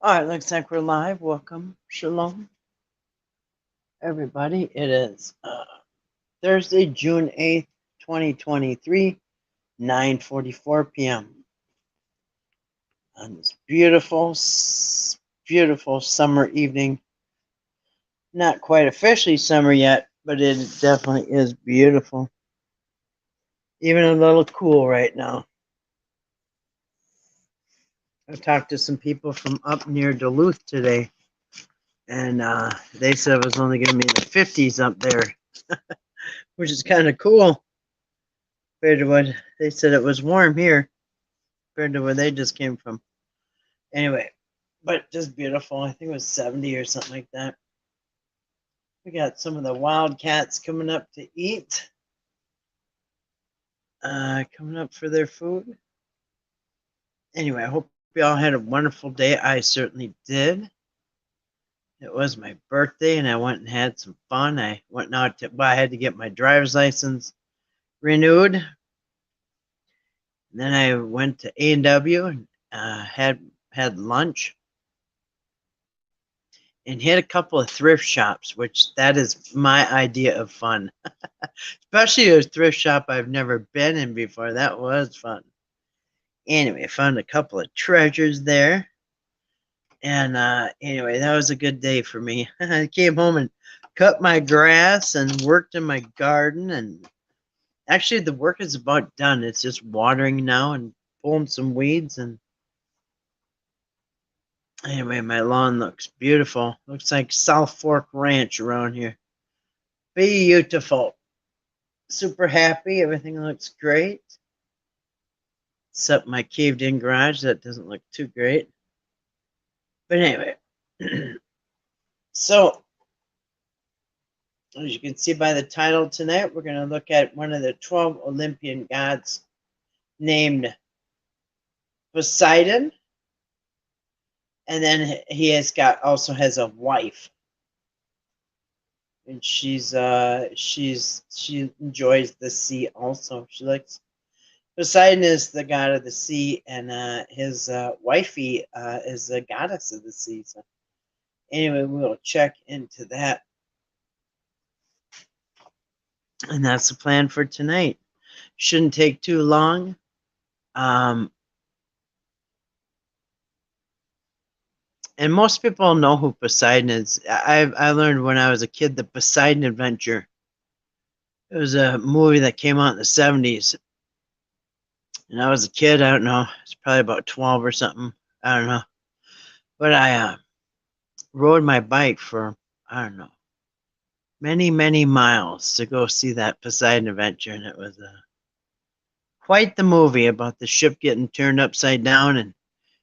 All right, looks like we're live. Welcome. Shalom, everybody. It is Thursday, June 8th, 2023, 9:44 p.m. on this beautiful, beautiful summer evening. Not quite officially summer yet, but it definitely is beautiful. Even a little cool right now. I talked to some people from up near Duluth today, and they said it was only going to be in the 50s up there, which is kind of cool. Compared to what they said, it was warm here compared to where they just came from. Anyway, but just beautiful. I think it was 70 or something like that. We got some of the wildcats coming up to eat, coming up for their food. Anyway, I hope you all had a wonderful day. I certainly did. It was my birthday, and I went and had some fun. I went out to, well, I had to get my driver's license renewed. And then I went to A&W and had lunch and hit a couple of thrift shops, which that is my idea of fun. Especially a thrift shop I've never been in before. That was fun. Anyway, I found a couple of treasures there. And anyway, that was a good day for me. I came home and cut my grass and worked in my garden. And actually, the work is about done. It's just watering now and pulling some weeds. And anyway, my lawn looks beautiful. Looks like South Fork Ranch around here. Beautiful. Super happy. Everything looks great. Except my caved in garage. That doesn't look too great. But anyway. So, as you can see by the title tonight, we're going to look at one of the 12 Olympian gods named Poseidon. And then also has a wife. And she enjoys the sea also. She likes Poseidon is the god of the sea, and his wifey is the goddess of the sea. So anyway, we'll check into that. And that's the plan for tonight. Shouldn't take too long. And most people know who Poseidon is. I learned when I was a kid the Poseidon Adventure. It was a movie that came out in the 70s. And I was a kid, I don't know, it's probably about 12 or something. I don't know. But I rode my bike for, I don't know, many, many miles to go see that Poseidon Adventure. And it was quite the movie about the ship getting turned upside down. And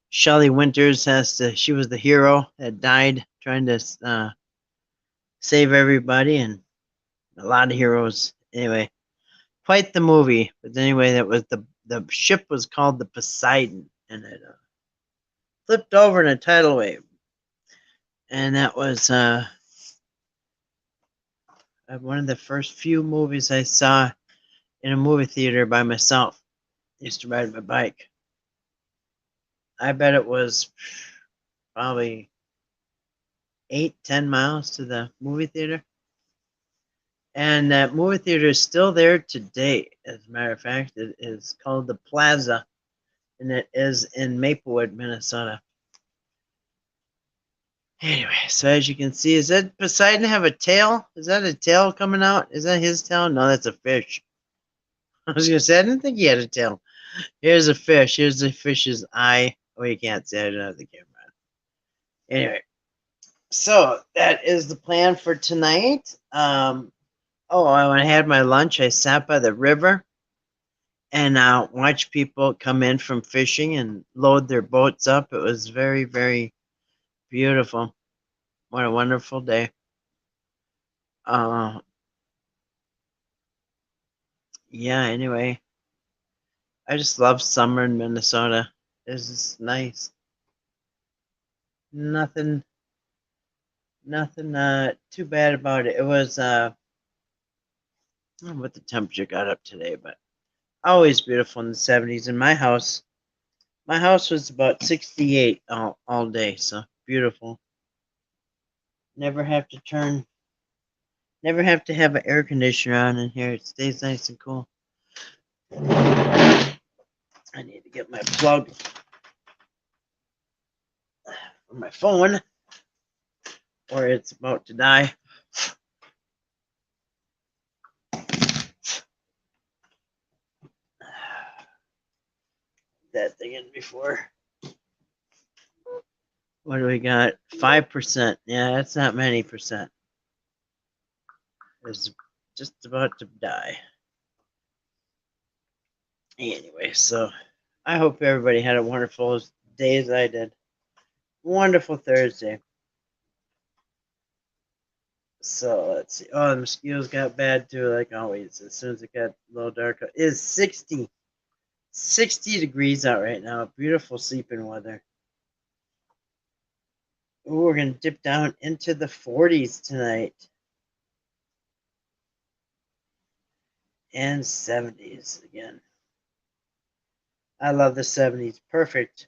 Shelley Winters she was the hero that died trying to save everybody. And a lot of heroes. Anyway, quite the movie. But anyway, that was the ship was called the Poseidon. And it flipped over in a tidal wave. And that was one of the first few movies I saw in a movie theater by myself. I used to ride my bike. I bet it was probably 8-10 miles to the movie theater. And that movie theater is still there today. As a matter of fact, it is called the Plaza, and it is in Maplewood, Minnesota. Anyway, so as you can see, is that Poseidon have a tail? Is that a tail coming out? Is that his tail? No, that's a fish. I was going to say, I didn't think he had a tail. Here's a fish. Here's the fish's eye. Oh, you can't see it. I don't have the camera on. Anyway, so that is the plan for tonight. When I had my lunch, I sat by the river and watched people come in from fishing and load their boats up. It was very, very beautiful. What a wonderful day. Yeah, anyway, I just love summer in Minnesota. It's just nice. Nothing too bad about it. It was I don't know what the temperature got up today, but always beautiful in the 70s. In my house, My house was about 68 all day, so beautiful. Never have to have an air conditioner on in here. It stays nice and cool. I need to get my plug for my phone, or it's about to die. That thing in before. What do we got? 5%. Yeah, that's not many percent. It's just about to die. Anyway, so I hope everybody had a wonderful day as I did. Wonderful Thursday. So let's see. Oh, the mosquitoes got bad too, like always. As soon as it got a little darker, it's 60 degrees out right now. Beautiful sleeping weather. Ooh, we're gonna dip down into the 40s tonight and 70s again. I love the 70s. Perfect.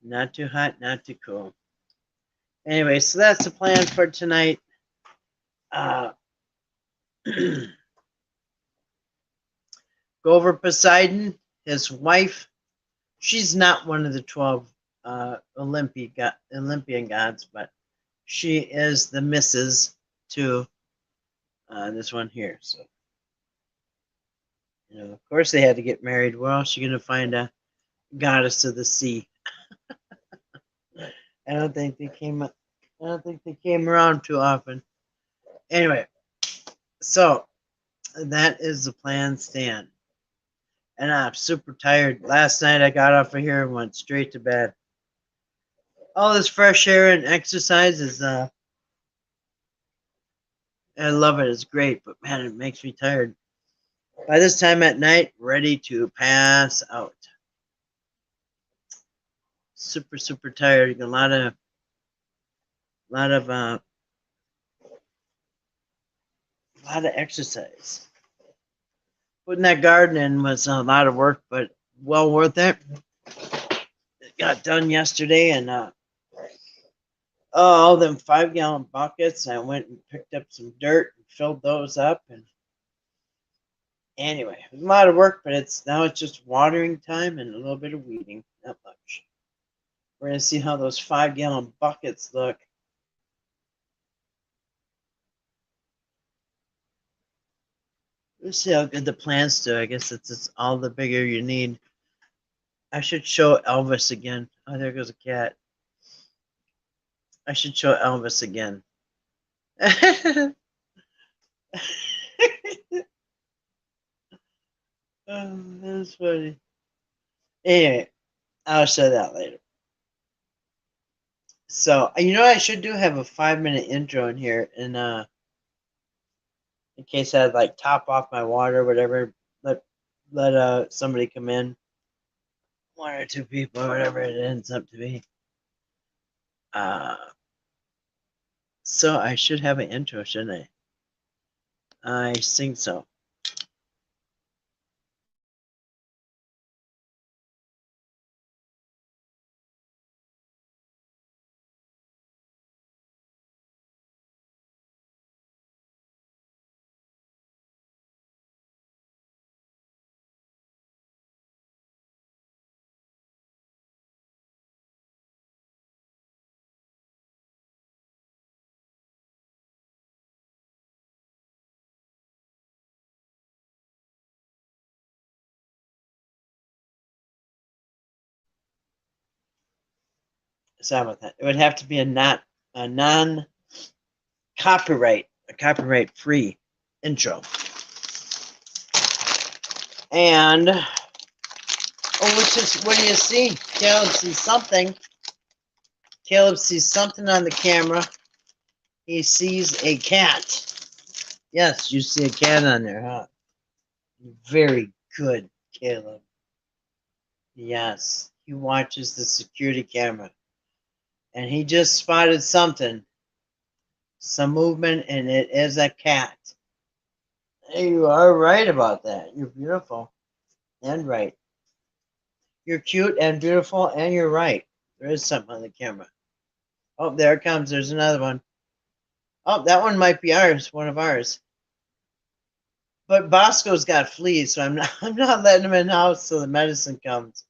Not too hot, not too cool. Anyway, so that's the plan for tonight. Go over Poseidon, his wife. She's not one of the 12 Olympian gods, but she is the missus to this one here. So, of course they had to get married. Where else are you going to find a goddess of the sea? I don't think they came around too often. Anyway, so that is the plan stand. And I'm super tired. Last night I got off of here and went straight to bed. All this fresh air and exercise is I love it. It's great, but man, it makes me tired. By this time at night, ready to pass out. Super, super tired. A lot of exercise. Putting that garden in was a lot of work, but well worth it. It got done yesterday, and all them 5-gallon buckets. I went and picked up some dirt and filled those up. And anyway, it was a lot of work, but it's just watering time and a little bit of weeding. Not much. We're gonna see how those 5-gallon buckets look. Let's see how good the plants do. I guess it's all the bigger you need. I should show Elvis again. Oh, there goes a cat. I should show Elvis again. That's funny. Anyway, I'll show that later. So, I should do have a 5-minute intro in here, and in case I like top off my water or whatever, let somebody come in, 1 or 2 people, or whatever it ends up to be. So I should have an intro, shouldn't I? I think so. Sorry about that. It would have to be a copyright free intro. And which is, what do you see? Caleb sees something. Caleb sees something on the camera. He sees a cat. Yes, you see a cat on there, huh? Very good, Caleb. Yes, he watches the security camera. And he just spotted something. Some movement, and it is a cat. You are right about that. You're beautiful and right. You're cute and beautiful, and you're right. There is something on the camera. Oh, there it comes. There's another one. Oh, that one might be ours, one of ours. But Bosco's got fleas, so I'm not I'm not letting him in the house till the medicine comes.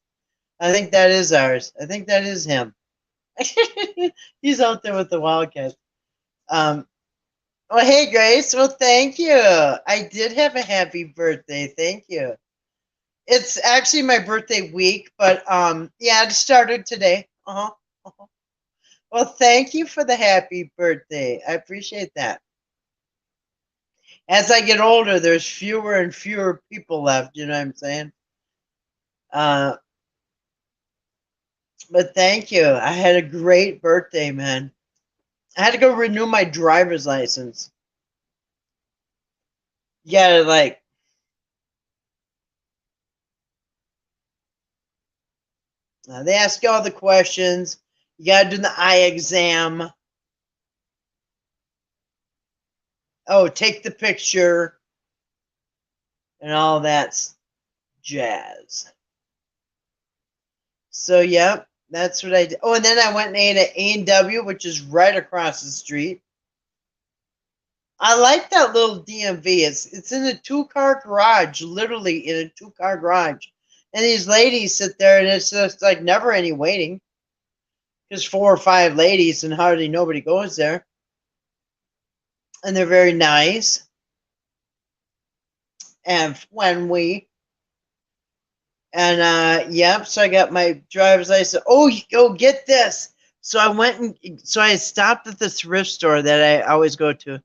I think that is ours. I think that is him. He's out there with the Wildcats. Well, hey, Grace. Well, thank you. I did have a happy birthday. Thank you. It's actually my birthday week, but yeah, it started today. Uh-huh. Well, thank you for the happy birthday. I appreciate that. As I get older, there's fewer and fewer people left. You know what I'm saying? Uh, but thank you. I had a great birthday, man. I had to go renew my driver's license. You gotta like. They ask you all the questions. You gotta do the eye exam. Oh, take the picture and all that jazz. So, yep, that's what I did. Oh, and then I went and ate at A&W, which is right across the street. I like that little DMV. It's in a 2-car garage, literally in a 2-car garage. And these ladies sit there, and it's just like never any waiting. Just 4 or 5 ladies, and hardly nobody goes there. And they're very nice. And yep, so I got my driver's license. Oh, get this. So I stopped at the thrift store that I always go to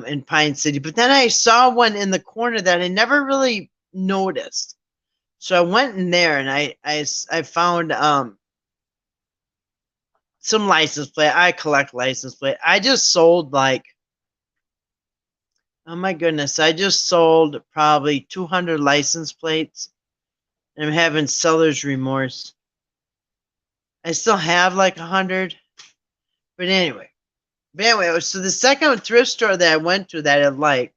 in Pine City. But then I saw one in the corner that I never really noticed. So I went in there and I found some license plate. I collect license plate. I just sold like, oh my goodness, I just sold probably 200 license plates. And I'm having seller's remorse. I still have like 100. But anyway, so the second thrift store that I went to that I like,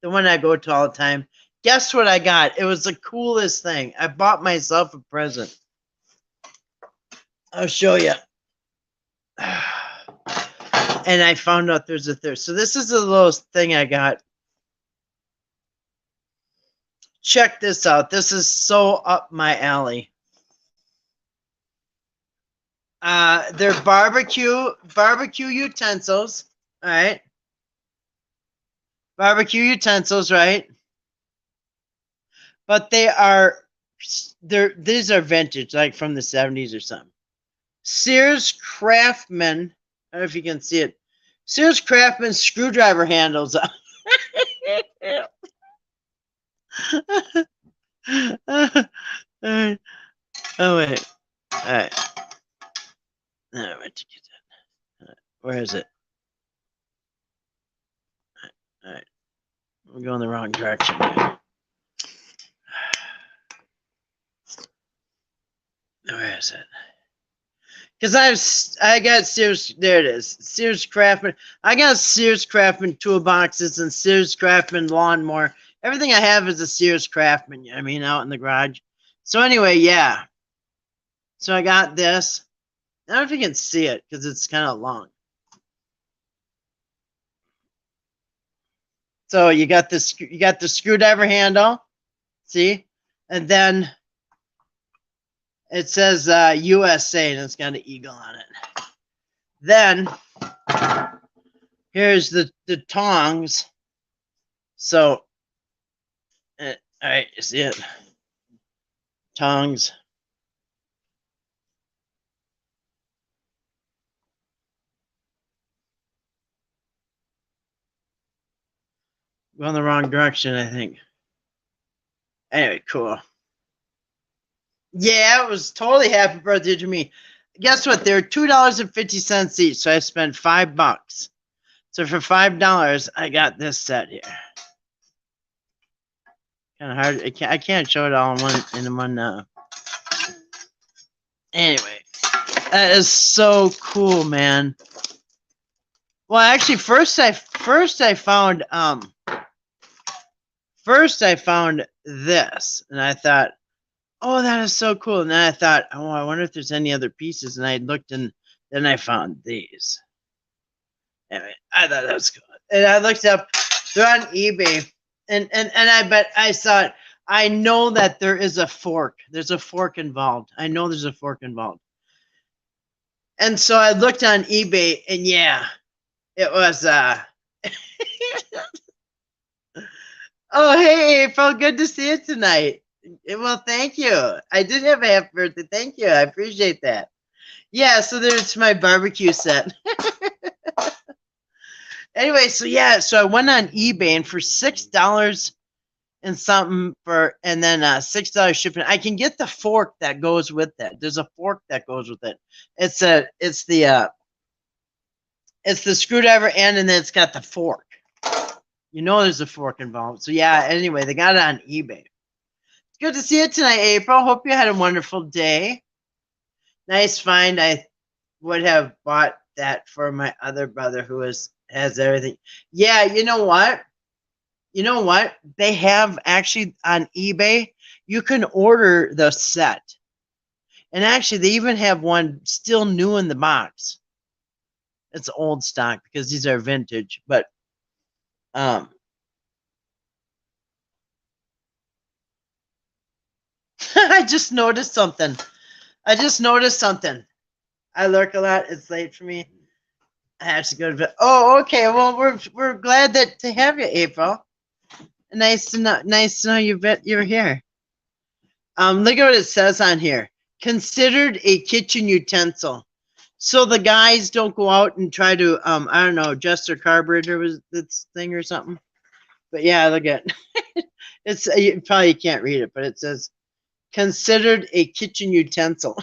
the one I go to all the time, guess what I got? It was the coolest thing. I bought myself a present. I'll show you. And I found out there's a third. So this is a little thing I got. Check this out. This is so up my alley. They're barbecue utensils. All right. Barbecue utensils, right? But these are vintage, like from the 70s or something. Sears Craftsman. I don't know if you can see it. Sears Craftsman screwdriver handles. Oh wait. All right. I went to get that. Where is it? All right. We're going the wrong direction. Where is it? Because I got Sears. There it is. Sears Craftsman. I got Sears Craftsman toolboxes and Sears Craftsman lawnmower. Everything I have is a Sears Craftsman. I mean, out in the garage. So anyway, yeah. So I got this. I don't know if you can see it because it's kind of long. So you got the screwdriver handle. See, and then it says USA, and it's got an eagle on it. Then here's the tongs. So, all right, you see it? Tongs. Going the wrong direction, I think. Anyway, cool. Yeah, it was totally happy birthday to me. Guess what? They're $2.50 each, so I spent $5. So for $5, I got this set here. Kind of hard. I can't show it all in one. Anyway, that is so cool, man. Well, actually, first I found this, and I thought, Oh, that is so cool. And then I thought, oh, I wonder if there's any other pieces. And I looked, and then I found these. Anyway, I thought that was cool. And I looked up, they're on eBay. And I bet I saw it. I know that there is a fork. There's a fork involved. I know there's a fork involved. And so I looked on eBay, and yeah, it was oh, hey April, good to see you tonight. Well, thank you. I did have a happy birthday. Thank you. I appreciate that. Yeah, so there's my barbecue set. Anyway, so yeah, so I went on eBay, and for $6 and something and then $6 shipping, I can get the fork that goes with that. There's a fork that goes with it. It's the screwdriver end, and then it's got the fork. You know there's a fork involved. So yeah, anyway, they got it on eBay. It's good to see you tonight, April. Hope you had a wonderful day. Nice find. I would have bought that for my other brother who has everything. Yeah, you know what? They have actually on eBay, you can order the set. And actually, they even have one still new in the box. It's old stock because these are vintage, but I just noticed something. I lurk a lot. It's late for me. I have to go to bed. Oh, okay. Well, we're glad to have you, April. Nice to know you're here. Look at what it says on here. Considered a kitchen utensil. So the guys don't go out and try to I don't know, adjust their carburetor with this thing or something. But yeah, look at it's you probably can't read it, but it says considered a kitchen utensil.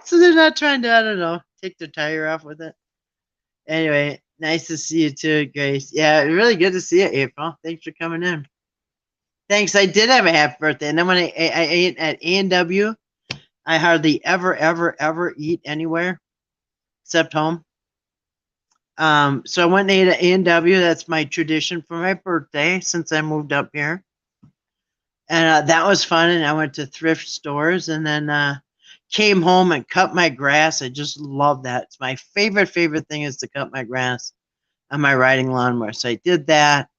So they're not trying to, I don't know, take the tire off with it. Anyway, nice to see you too, Grace. Yeah, really good to see you, April. Thanks for coming in. Thanks. I did have a happy birthday, and then when I ate at A&W, I hardly ever eat anywhere except home. So I went and ate at A&W. That's my tradition for my birthday since I moved up here, and that was fun. And I went to thrift stores, and then came home and cut my grass. I just love that. It's my favorite thing is to cut my grass on my riding lawnmower. So I did that.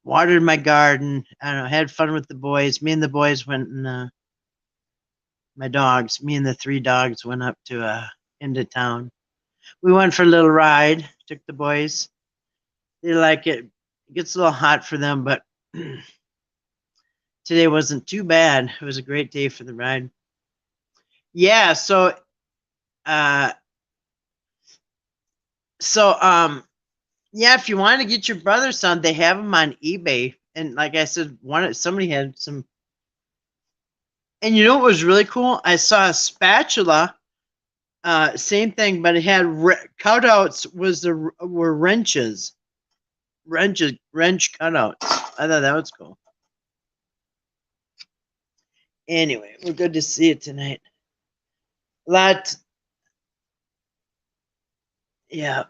Watered my garden. I don't know. Had fun with the boys. Me and the boys went and my dogs. Me and the 3 dogs went up to into town. We went for a little ride. Took the boys. They like it. It gets a little hot for them, but today wasn't too bad. It was a great day for the ride. Yeah. So yeah, if you want to get your brother some, they have them on eBay. And like I said, somebody had some. And you know what was really cool? I saw a spatula, same thing, but it had cutouts. Were wrench cutouts. I thought that was cool. Anyway, we're good to see you tonight. Yeah.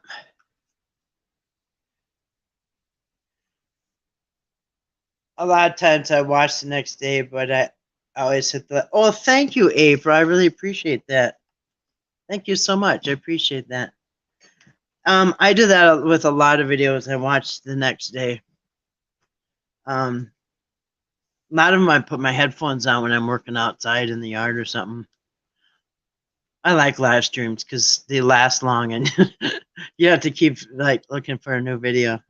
A lot of times I watch the next day, but I always hit oh, thank you, April. I really appreciate that. Thank you so much. I appreciate that. I do that with a lot of videos I watch the next day. A lot of them I put my headphones on when I'm working outside in the yard or something. I like live streams because they last long and you have to keep like looking for a new video.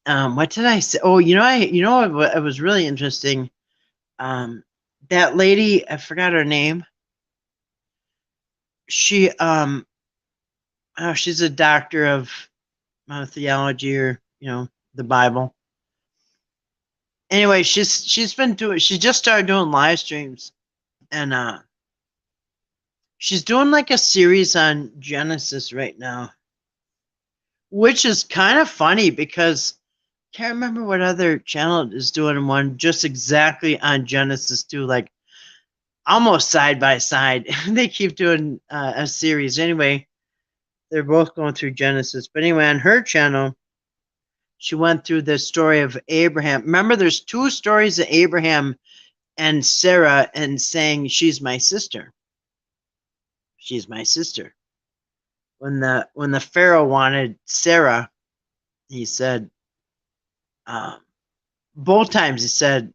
What did I say? Oh, it was really interesting. That lady, I forgot her name. She's a doctor of theology or the Bible. Anyway, she just started doing live streams, and she's doing like a series on Genesis right now, which is kind of funny because I can't remember what other channel is doing one just exactly on Genesis too, like almost side by side. They keep doing a series. Anyway, they're both going through Genesis. But anyway, on her channel, She went through the story of Abraham. Remember, there's two stories of Abraham and Sarah, and saying, she's my sister. She's my sister. When the Pharaoh wanted Sarah, he said, both times he said,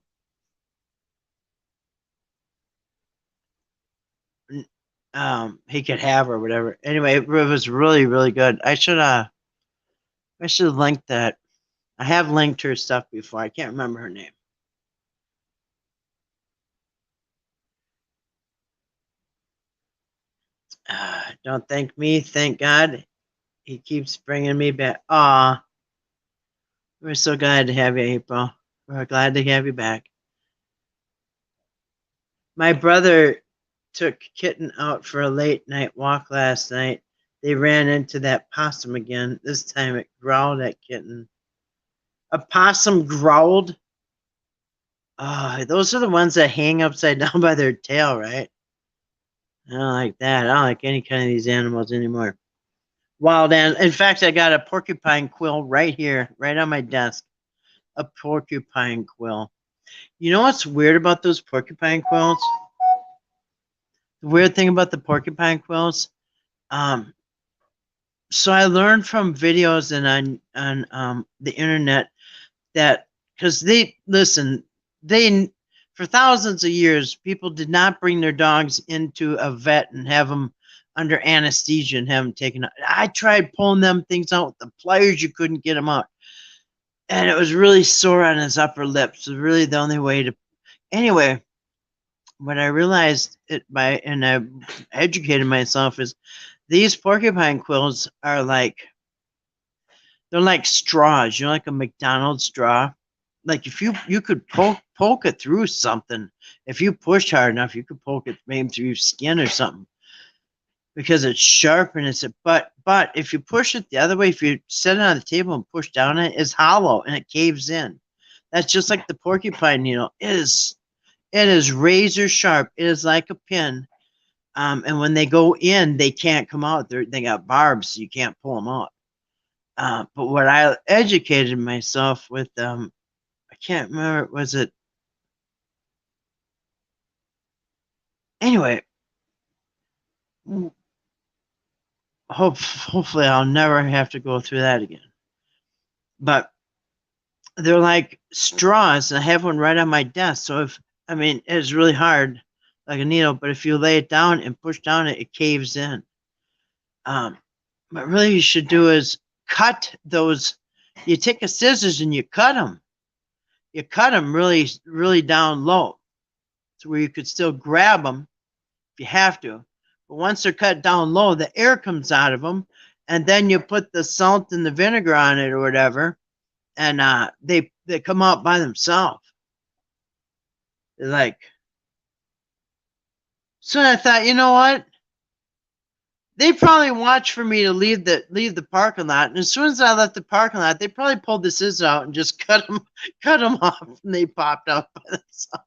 he could have her or whatever. Anyway, it was really, really good. I should have linked that. I have linked her stuff before. I can't remember her name. Don't thank me. Thank God. He keeps bringing me back. Aw. We're so glad to have you, April. We're glad to have you back. My brother took Kitten out for a late night walk last night. They ran into that possum again. This time it growled at Kitten. A possum growled? Those are the ones that hang upside down by their tail, right? I don't like that. I don't like any kind of these animals anymore. Wild animal. In fact, I got a porcupine quill right here, right on my desk. A porcupine quill. You know what's weird about those porcupine quills? The weird thing about the porcupine quills, so I learned from videos and on the internet that, because for thousands of years, people did not bring their dogs into a vet and have them under anesthesia and have them taken out. I tried pulling them things out with the pliers, you couldn't get them out. And it was really sore on his upper lip. So really the only way to, anyway, what I realized and I educated myself is these porcupine quills are they're like straws, like a McDonald's straw. Like if you could poke it through something, if you pushed hard enough, you could poke it maybe through your skin or something, because it's sharp and but if you push it the other way, if you set it on the table and push down it's hollow and it caves in. That's just like the porcupine needle. It is razor sharp. It is like a pin. And when they go in, they can't come out. They got barbs, so you can't pull them out. But what I educated myself with, I can't remember, was it? Anyway, hopefully I'll never have to go through that again. But they're like straws, and I have one right on my desk. So it's really hard, like a needle, but if you lay it down and push down it caves in. What really you should do is cut those. You take a scissors and you cut them. You cut them really, really down low, to where you could still grab them if you have to. But once they're cut down low, the air comes out of them, and then you put the salt and the vinegar on it or whatever, and they come out by themselves. They're like. So I thought, you know what? They probably watched for me to leave the parking lot, and as soon as I left the parking lot, they probably pulled the scissors out and just cut them off, and they popped out by themselves.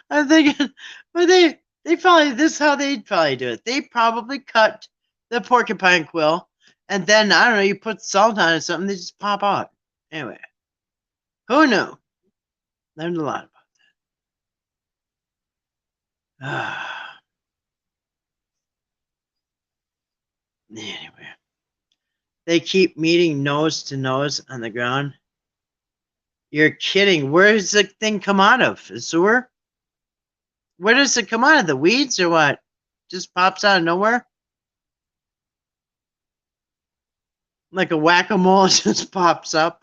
I'm thinking, but they probably, this is how they'd probably do it. They probably cut the porcupine quill, and then I don't know, you put salt on it or something, they just pop out. Anyway, who knew? Learned a lot about that. Anyway, they keep meeting nose to nose on the ground. You're kidding. Where does the thing come out of? The sewer? Where does it come out of? The weeds or what? Just pops out of nowhere? Like a whack-a-mole just pops up.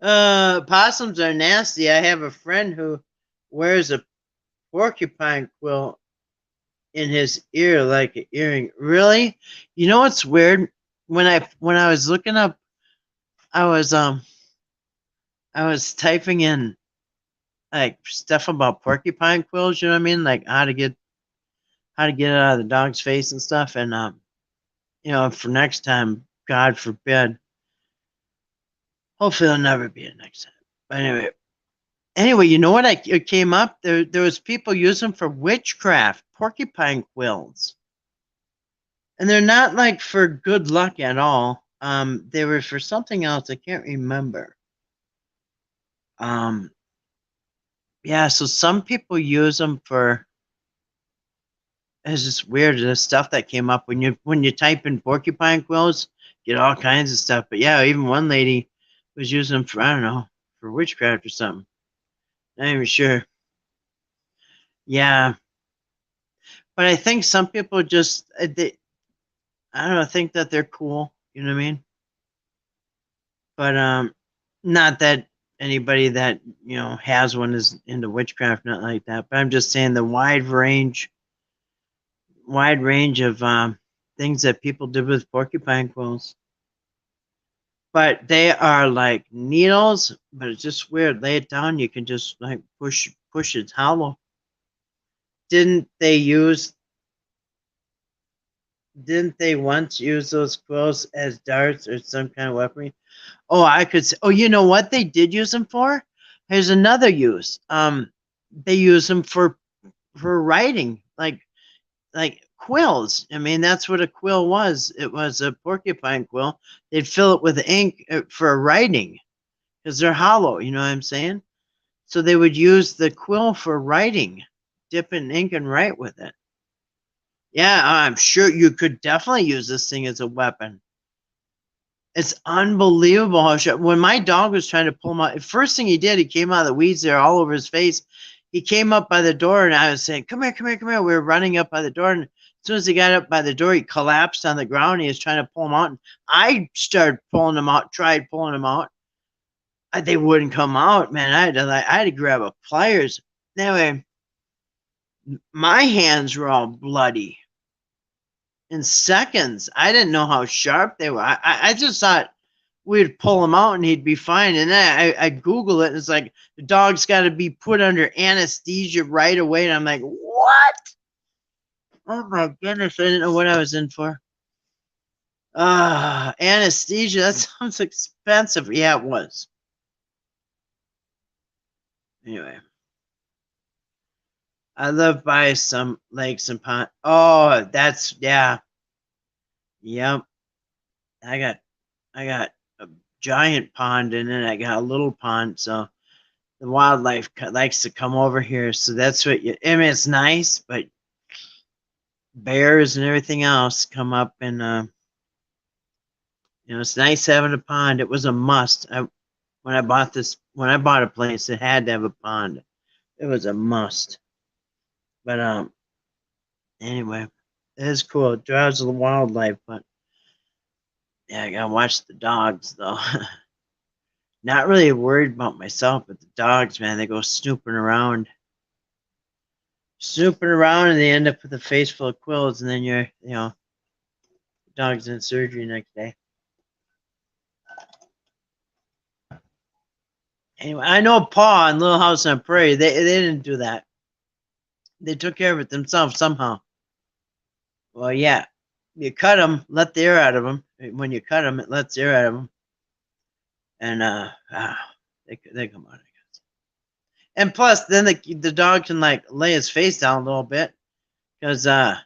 Possums are nasty. I have a friend who wears a porcupine quill in his ear like an earring. Really? You know what's weird? When I was looking up, I was typing in like stuff about porcupine quills, you know what I mean? Like how to get it out of the dog's face and stuff. And for next time, God forbid. Hopefully it'll never be it next time. But anyway, you know what? It came up. There was people using them for witchcraft, porcupine quills. And they're not like for good luck at all. They were for something else. I can't remember. Um, yeah, so some people use them for. It's just weird. The stuff that came up when you type in porcupine quills, get all kinds of stuff. But yeah, even one lady was using them for, I don't know, for witchcraft or something. Not even sure. Yeah, but I think some people just I don't know, think that they're cool. You know what I mean? But not that anybody that has one is into witchcraft, not like that. But I'm just saying the wide range of things that people did with porcupine quills. But they are like needles, but it's just weird. Lay it down, you can just like push it's hollow. Didn't they use didn't they once use those quills as darts or some kind of weaponry? Oh, I could say, oh, you know what they did use them for? Here's another use. They use them for writing, like quills. I mean, that's what a quill was. It was a porcupine quill. They'd fill it with ink for writing because they're hollow. You know what I'm saying? So they would use the quill for writing, dip in ink and write with it. Yeah, I'm sure you could definitely use this thing as a weapon. It's unbelievable how when my dog was trying to pull him out, first thing he did, he came out of the weeds there all over his face. He came up by the door and I was saying, come here, come here, come here. We were running up by the door. And as soon as he got up by the door, he collapsed on the ground. He was trying to pull him out. And I started pulling him out, tried pulling him out. They wouldn't come out, man. I had to grab a pliers. Anyway, my hands were all bloody in seconds. I didn't know how sharp they were. I just thought we'd pull him out and he'd be fine. And then I Google it and it's like the dog's got to be put under anesthesia right away. And I'm like, what? Oh my goodness. I didn't know what I was in for. Anesthesia. That sounds expensive. Yeah, it was. Anyway. I live by some lakes and ponds. Oh, that's yeah. Yep. I got a giant pond and then I got a little pond, so the wildlife likes to come over here. So that's what I mean, it's nice, but bears and everything else come up and it's nice having a pond. It was a must. When I bought a place, it had to have a pond. It was a must. But anyway, it is cool. It drives the wildlife, but yeah, I gotta watch the dogs though. Not really worried about myself, but the dogs, man, they go snooping around, and they end up with a face full of quills, and then the dog's in surgery next day. Anyway, I know Paw and Little House on Prairie, they didn't do that. They took care of it themselves somehow. Well, yeah, you cut them, let the air out of them. When you cut them, it lets the air out of them, and they come out. I guess. And plus, then the dog can like lay his face down a little bit, because now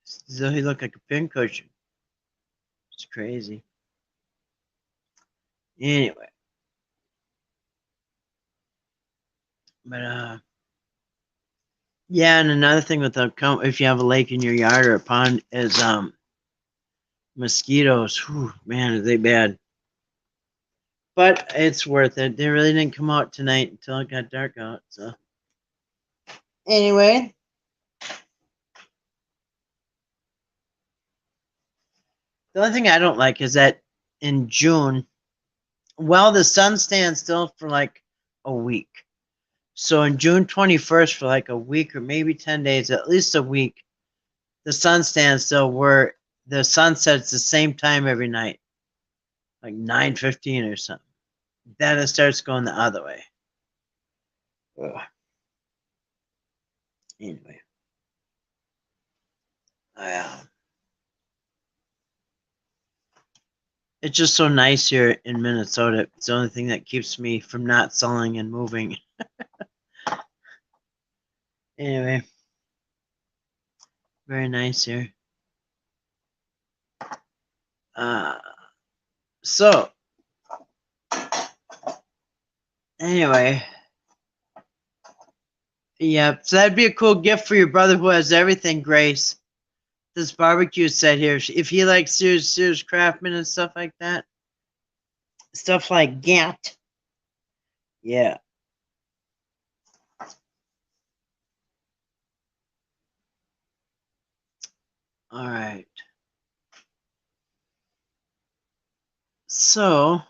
so he looked like a pincushion. It's crazy. Anyway, but yeah, and another thing with if you have a lake in your yard or a pond is mosquitoes. Whew, man, are they bad? But it's worth it. They really didn't come out tonight until it got dark out. So anyway, the only thing I don't like is that in June, well, the sun stands still for like a week. So in June 21st, for like a week or maybe 10 days, at least a week, the sun stands still where the sun sets the same time every night, like 9:15 or something. Then it starts going the other way. Ugh. Anyway, it's just so nice here in Minnesota. It's the only thing that keeps me from not selling and moving. Anyway, Very nice here. So anyway, yeah, so that'd be a cool gift for your brother who has everything, Grace. This barbecue set here, if he likes Sears Craftsman and stuff like that, stuff like Gant. Yeah. All right. So,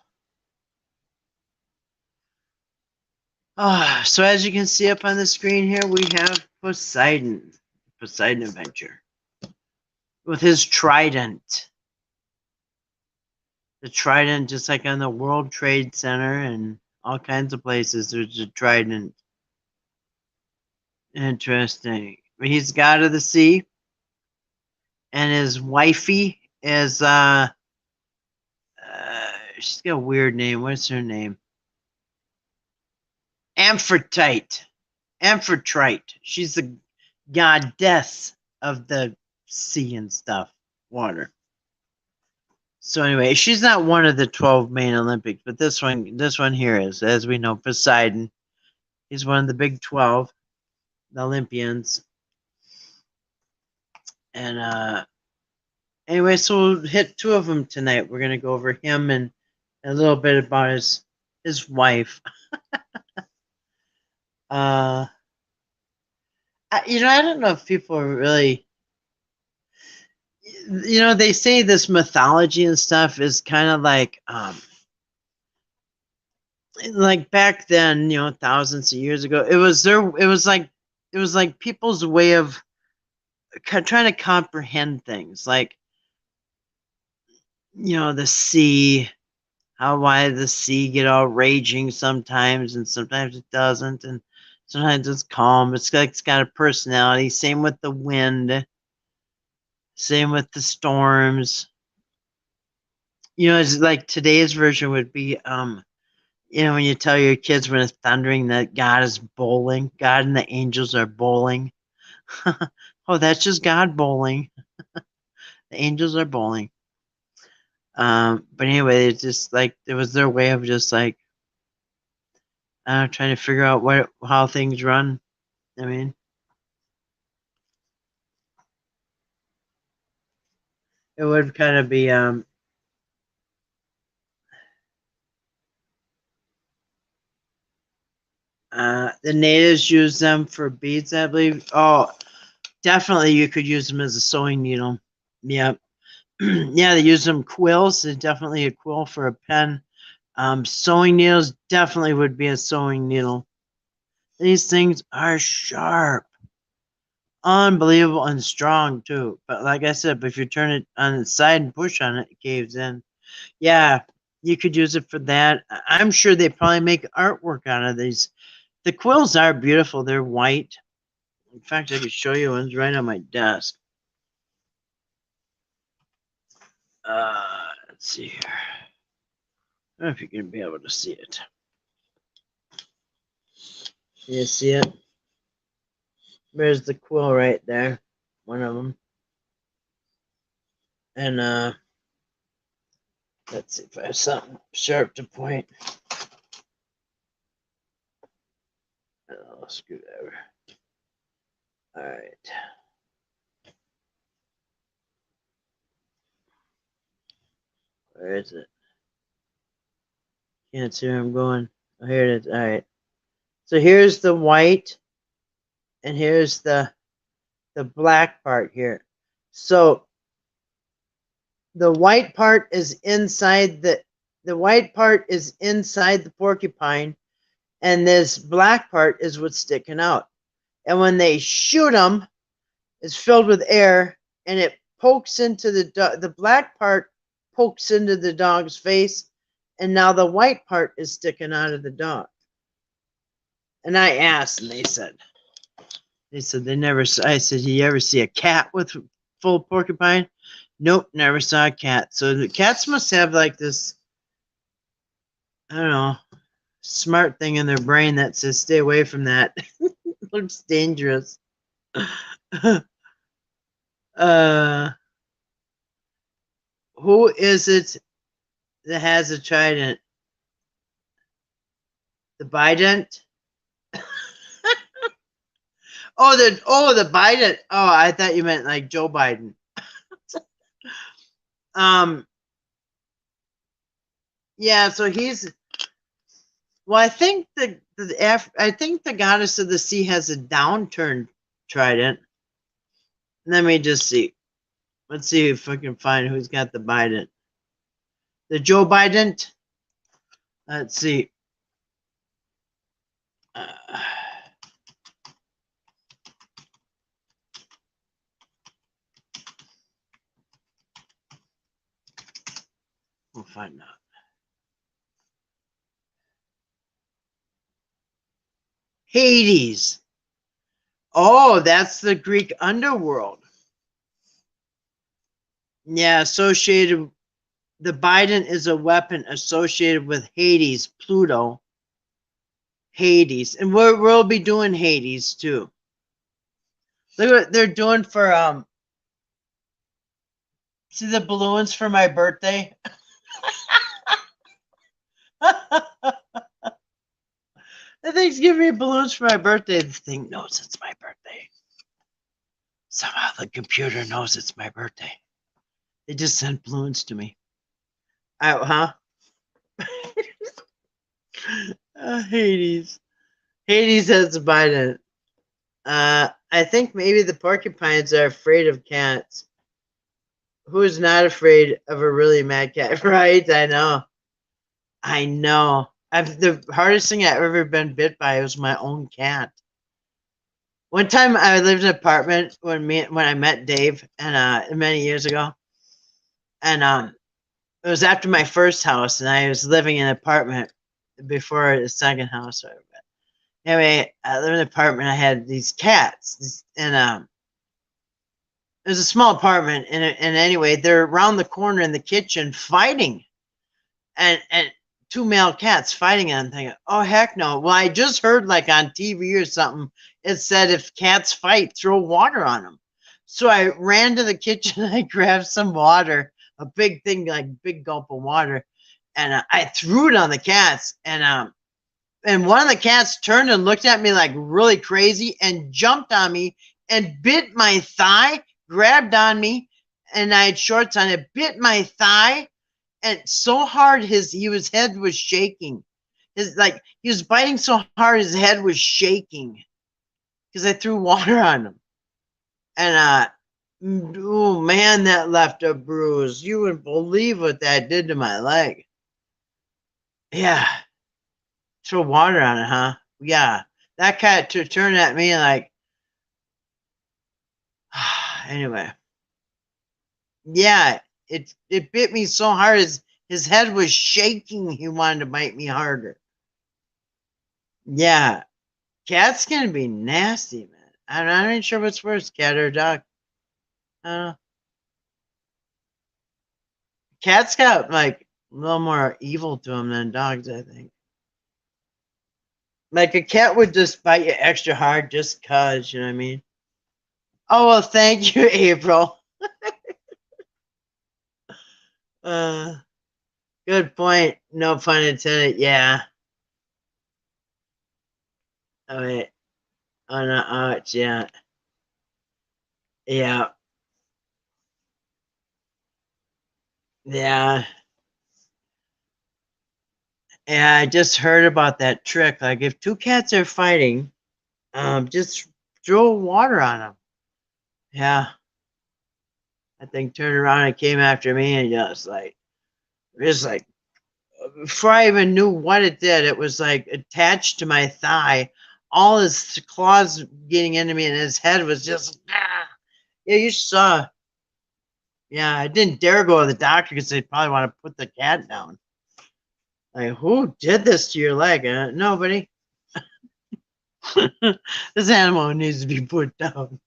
so as you can see up on the screen here, we have Poseidon Adventure with his trident. The trident, just like on the World Trade Center and all kinds of places, there's a trident. Interesting. He's god of the sea, and his wifey is she's got a weird name. What's her name? Amphitrite. She's the goddess of the sea and stuff, water. So anyway, she's not one of the 12 main Olympics, but this one here is, as we know, Poseidon. He's one of the big 12, the Olympians. And anyway, so we'll hit two of them tonight. We're gonna go over him and a little bit about his wife. I don't know if people are really, they say this mythology and stuff is kind of like back then, thousands of years ago, it was like people's way of trying to comprehend things, like, the sea, why the sea get all raging sometimes, and sometimes it doesn't, and sometimes it's calm. It's got a personality. Same with the wind. Same with the storms. It's like today's version would be, when you tell your kids when it's thundering that God is bowling, God and the angels are bowling. Oh, that's just God bowling. The angels are bowling. But anyway, it's just like it was their way of just like trying to figure out how things run. I mean, it would kind of be the natives use them for beads, I believe. Oh, definitely you could use them as a sewing needle. Yep. Yeah, they use them quills. There's definitely a quill for a pen. Sewing needles definitely would be a sewing needle. These things are sharp, unbelievable, and strong too. But like I said, if you turn it on its side and push on it, it caves in. Yeah, you could use it for that. I'm sure they probably make artwork out of these. The quills are beautiful. They're white. In fact, I could show you ones right on my desk. Let's see here. I don't know if you can be able to see it. You see it? There's the quill right there. One of them. And let's see if I have something sharp to point. Oh, screwdriver. All right. Where is it? Can't see where I'm going. Oh, here it is. All right. So here's the white, and here's the black part here. So the white part is inside the white part is inside the porcupine, and this black part is what's sticking out. And when they shoot them, it's filled with air, and it pokes into the black part pokes into the dog's face, and now the white part is sticking out of the dog. And I asked, and they said they never. I said, you ever see a cat with full porcupine? Nope, never saw a cat. So the cats must have like this, I don't know, smart thing in their brain that says stay away from that. It looks dangerous. Uh, who is it that has a trident? The Biden? The Biden. Oh, I thought you meant like Joe Biden. Um, yeah. So he's. Well, I think I think the goddess of the sea has a downturned trident. Let me just see. Let's see if I can find who's got the Biden. The Joe Biden. Let's see. Uh, we'll find out. Hades. Oh, that's the Greek underworld. Yeah, associated. The Biden is a weapon associated with Hades, Pluto, Hades, and we'll be doing Hades too. Look what they're doing for see the balloons for my birthday. The thing's giving me balloons for my birthday. The thing knows it's my birthday. Somehow the computer knows it's my birthday. They just sent balloons to me. Huh? Hades. Hades has a Biden. I think maybe the porcupines are afraid of cats. Who is not afraid of a really mad cat? Right? I know. I know. The hardest thing I've ever been bit by was my own cat. One time I lived in an apartment when I met Dave and many years ago. And it was after my first house and I was living in an apartment before the second house. Anyway, I lived in an apartment. I had these cats, and it was a small apartment. And anyway, they're around the corner in the kitchen fighting, and two male cats fighting. And I'm thinking, oh heck no! Well, I just heard like on TV or something, it said if cats fight, throw water on them. So I ran to the kitchen. I grabbed some water, a big thing, like big gulp of water, and I threw it on the cats. And one of the cats turned and looked at me like really crazy and jumped on me and bit my thigh, grabbed on me, and I had shorts on it, bit my thigh, and so hard his head was shaking. He was biting so hard his head was shaking because I threw water on him. And oh man, that left a bruise. You wouldn't believe what that did to my leg. Yeah. Throw water on it, huh? Yeah. That cat turned at me like, anyway. Yeah, it bit me so hard his head was shaking. He wanted to bite me harder. Yeah, cat's gonna be nasty, man. I'm not even sure what's worse, cat or dog. I don't know. Cats got like a little more evil to them than dogs, I think. Like a cat would just bite you extra hard just cause, you know what I mean? Oh well, thank you, April. Uh, good point. No pun intended. Yeah. Oh wait. Oh no. Oh, it's yeah. Yeah. Yeah. Yeah. I just heard about that trick. Like if two cats are fighting, just throw water on them. Yeah. I think turned around and came after me and just like before I even knew what it did, it was like attached to my thigh. All his claws getting into me, and his head was just. Ah. Yeah, you saw. Yeah, I didn't dare go to the doctor because they probably want to put the cat down. Like, who did this to your leg? Nobody. This animal needs to be put down.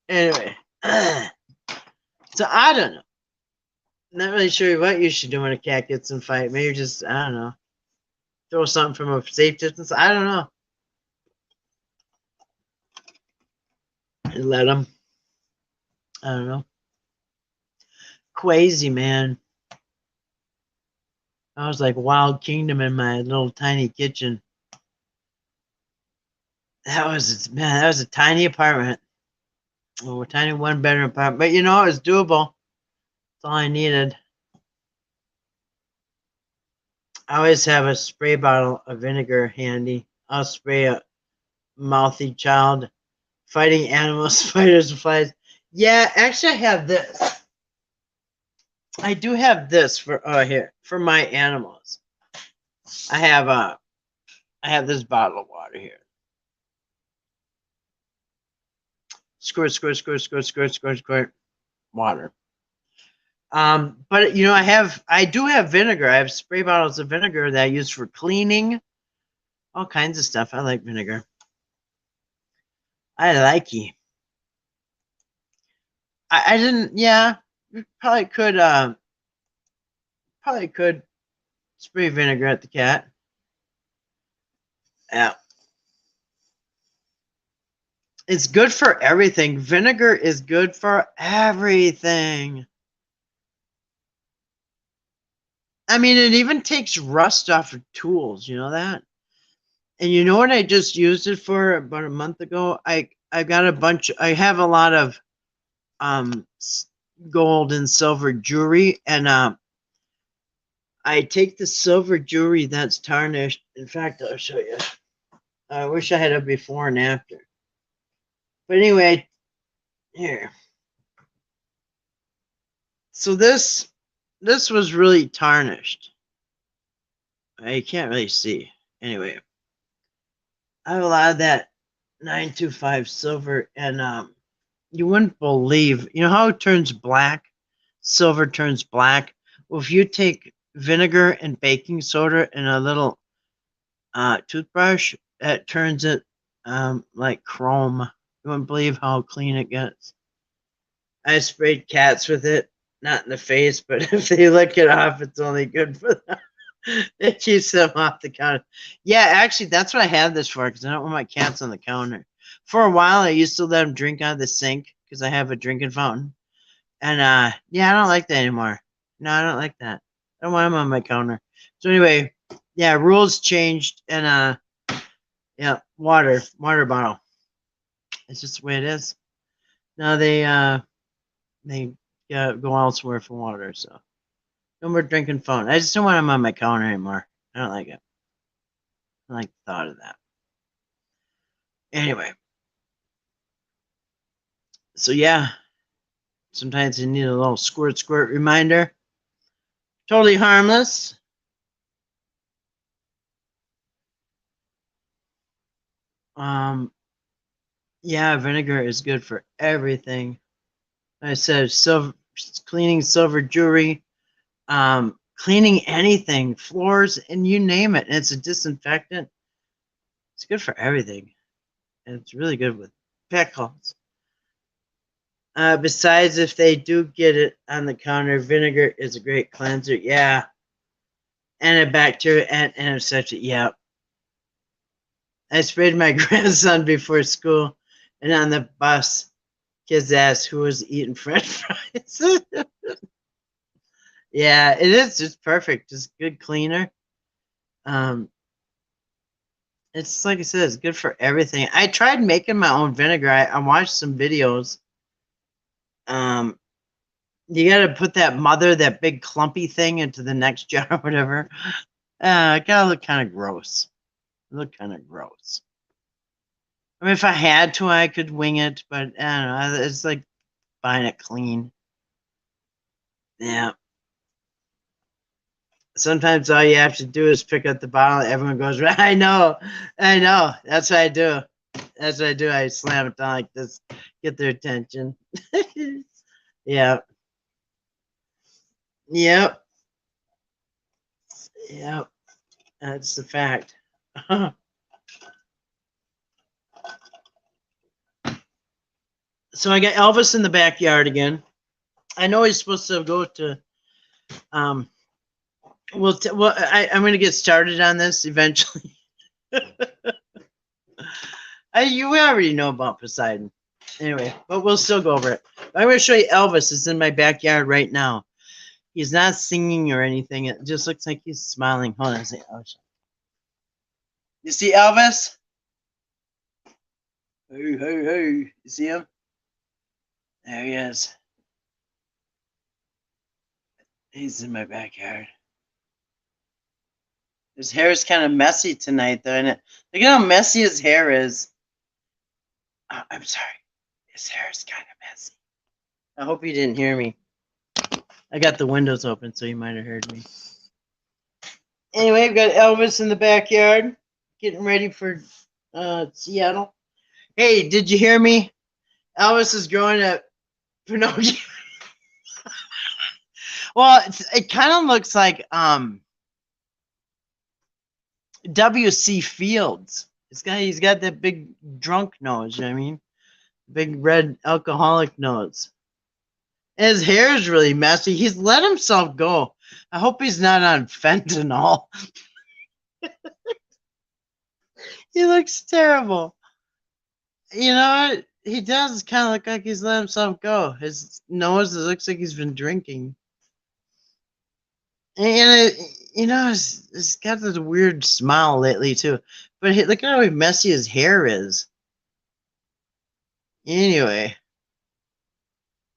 Anyway, so I don't know. Not really sure what you should do when a cat gets in a fight. Maybe just, I don't know, throw something from a safe distance. I don't know. And let them. I don't know. Crazy, man. I was like Wild Kingdom in my little tiny kitchen. That was a tiny apartment. Oh, a tiny 1-bedroom apartment. But you know, it was doable. That's all I needed. I always have a spray bottle of vinegar handy. I'll spray a mouthy child, fighting animals, spiders, and flies. Yeah, actually, I have this. I do have this for here for my animals. I have this bottle of water here. Squirt, squirt, squirt, squirt, squirt, squirt, squirt, water. But you know, I do have vinegar. I have spray bottles of vinegar that I use for cleaning, all kinds of stuff. I like vinegar. I like it. I didn't. Yeah, probably could spray vinegar at the cat. Yeah. It's good for everything. Vinegar is good for everything. I mean, it even takes rust off of tools. You know that? And you know what I just used it for about a month ago? I got a bunch. I have a lot of gold and silver jewelry, and I take the silver jewelry that's tarnished. In fact, I'll show you. I wish I had a before and after. But anyway, here. So this was really tarnished. You can't really see. Anyway, I have a lot of that 925 silver, and you wouldn't believe. You know how it turns black? Silver turns black. Well, if you take vinegar and baking soda and a little toothbrush, it turns it like chrome. You wouldn't believe how clean it gets. I sprayed cats with it, not in the face, but if they lick it off, it's only good for them. It keeps them off the counter. Yeah, actually, that's what I have this for, because I don't want my cats on the counter. For a while, I used to let them drink out of the sink, because I have a drinking fountain. And yeah, I don't like that anymore. No, I don't like that. I don't want them on my counter. So anyway, yeah, rules changed, and yeah, water bottle. It's just the way it is. Now they go elsewhere for water, so no more drinking phone. I just don't want them on my counter anymore. I don't like it. I like the thought of that. Anyway, so yeah, sometimes you need a little squirt reminder. Totally harmless. Yeah, vinegar is good for everything. I said cleaning silver jewelry, cleaning anything, floors, and you name it. And it's a disinfectant. It's good for everything. And it's really good with pickles. Besides, if they do get it on the counter, vinegar is a great cleanser. Yeah. Antibacterial and antiseptic. Yeah. I sprayed my grandson before school, and on the bus, kids asked who was eating French fries. Yeah, it is just perfect. Just good cleaner. It's like I said, it's good for everything. I tried making my own vinegar. I watched some videos. You got to put that big clumpy thing into the next jar or whatever. It gotta look kind of gross. I mean, if I had to, I could wing it, but I don't know. It's like buying it clean. Yeah. Sometimes all you have to do is pick up the bottle. Everyone goes, I know. That's what I do. I slam it down like this, get their attention. Yeah. Yep. Yep. That's the fact. So I got Elvis in the backyard again. I know he's supposed to go to. I'm going to get started on this eventually. You already know about Poseidon. Anyway, but we'll still go over it. I'm going to show you Elvis. It's in my backyard right now. He's not singing or anything. It just looks like he's smiling. Hold on a second. You see Elvis? Hey, hey, hey. You see him? There he is. He's in my backyard. His hair is kind of messy tonight, though. And look at how messy his hair is. Oh, I'm sorry. His hair is kind of messy. I hope you didn't hear me. I got the windows open, so you might have heard me. Anyway, I've got Elvis in the backyard, getting ready for Seattle. Hey, did you hear me? Elvis is growing a Pinocchio. Well, it kind of looks like W.C. Fields. He's got that big drunk nose, you know what I mean? Big red alcoholic nose. And his hair is really messy. He's let himself go. I hope he's not on fentanyl. He looks terrible. You know what? He does kind of look like he's let himself go. His nose looks like he's been drinking. And you know, he's got this weird smile lately too. But look at how messy his hair is. Anyway,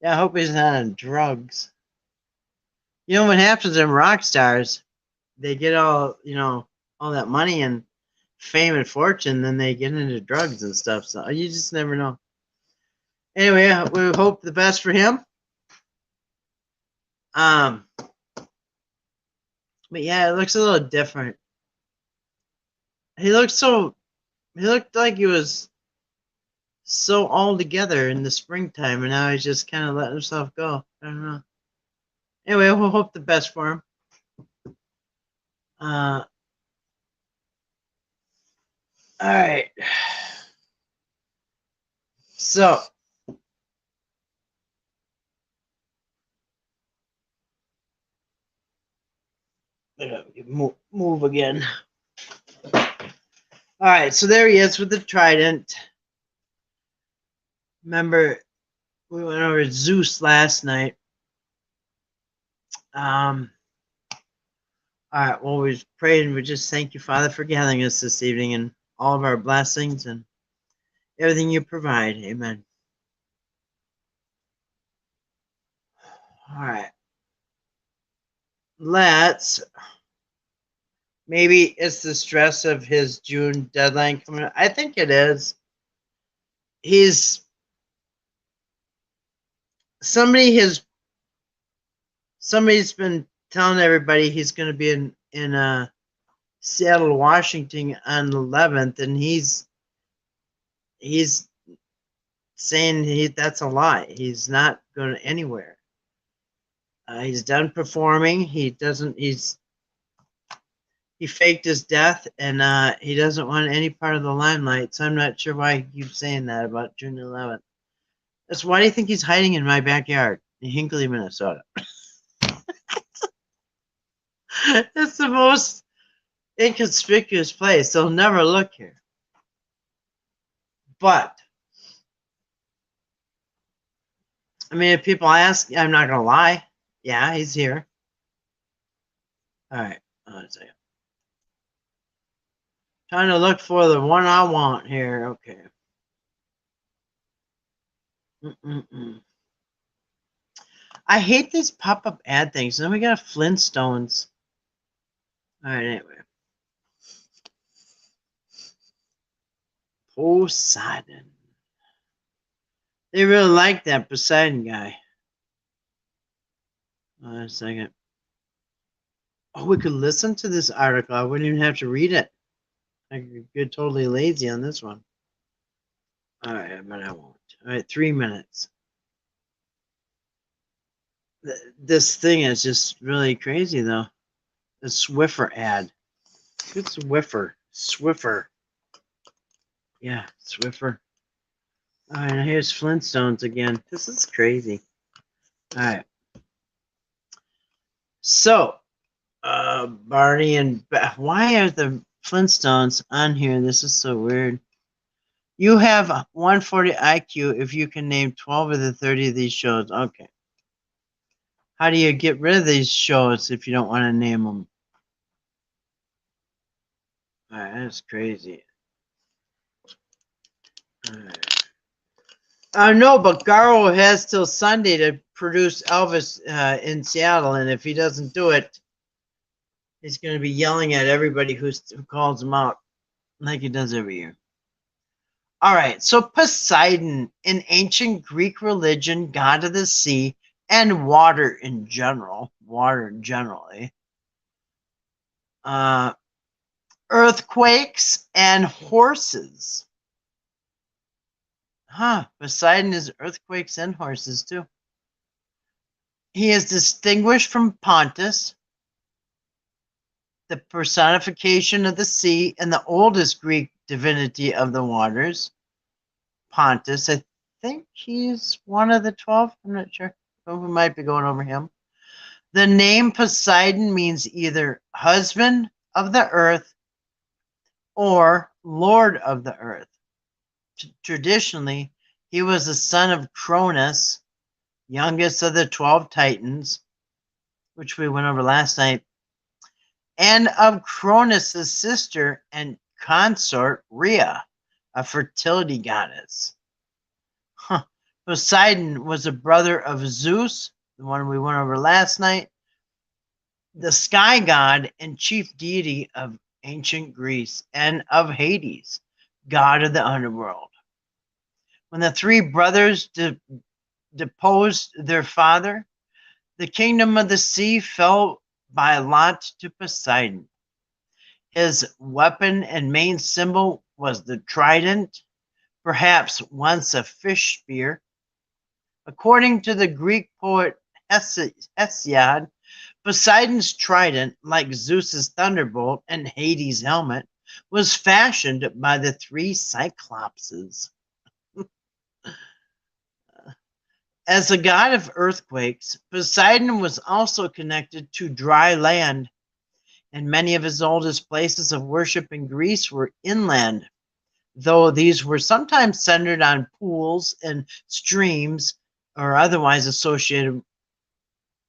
yeah, I hope he's not on drugs. You know what happens in rock stars? They get all that money and fame and fortune, then they get into drugs and stuff. So you just never know. Anyway, we hope the best for him. But yeah, it looks a little different. He looked like he was so all together in the springtime, and now he's just kind of letting himself go. I don't know. Anyway, we'll hope the best for him. All right. So, move again. All right, so there he is with the trident. Remember, we went over Zeus last night. All right, well, we prayed and we just thank you, Father, for gathering us this evening and all of our blessings and everything you provide. Amen. All right. Maybe it's the stress of his June deadline coming up. I think it is. Somebody's been telling everybody he's going to be in Seattle, Washington on the 11th, and he's saying that's a lie. He's not going anywhere. He's done performing. He faked his death, and he doesn't want any part of the limelight. So I'm not sure why he keeps saying that about June 11th. That's why do you think he's hiding in my backyard in Hinckley, Minnesota? It's the most inconspicuous place. They'll never look here. But I mean, if people ask, I'm not gonna lie. Yeah, he's here. All right, one second. Trying to look for the one I want here. Okay. I hate these pop-up ad things. Then we got Flintstones. All right, anyway. Poseidon. They really like that Poseidon guy. Hold on a second. Oh, we could listen to this article. I wouldn't even have to read it. I could get totally lazy on this one. All right, but I won't. All right, 3 minutes. This thing is just really crazy, though. The Swiffer ad. It's Swiffer. Yeah, Swiffer. All right, here's Flintstones again. This is crazy. All right. So, Barney and Beth. Why are the Flintstones on here? This is so weird. You have 140 IQ if you can name 12 of the 30 of these shows. Okay. How do you get rid of these shows if you don't want to name them? All right, that's crazy. All right. No, but Garo has till Sunday to produce Elvis in Seattle, and if he doesn't do it, he's going to be yelling at everybody who calls him out, like he does every year. All right, so Poseidon, in ancient Greek religion, god of the sea and water in general, water generally, earthquakes and horses. Poseidon is earthquakes and horses too. He is distinguished from Pontus, the personification of the sea and the oldest Greek divinity of the waters. Pontus, I think he's one of the 12. I'm not sure. We might be going over him. The name Poseidon means either husband of the earth or lord of the earth. Traditionally, he was the son of Cronus, youngest of the 12 Titans, which we went over last night, and of Cronus' sister and consort Rhea, a fertility goddess. Poseidon was a brother of Zeus, the one we went over last night, the sky god and chief deity of ancient Greece, and of Hades, god of the underworld. When the three brothers deposed their father, the kingdom of the sea fell by lot to Poseidon. His weapon and main symbol was the trident, perhaps once a fish spear. According to the Greek poet Hesiod, Poseidon's trident, like Zeus's thunderbolt and Hades' helmet, was fashioned by the three Cyclopses. As a god of earthquakes, Poseidon was also connected to dry land, and many of his oldest places of worship in Greece were inland, though these were sometimes centered on pools and streams or otherwise associated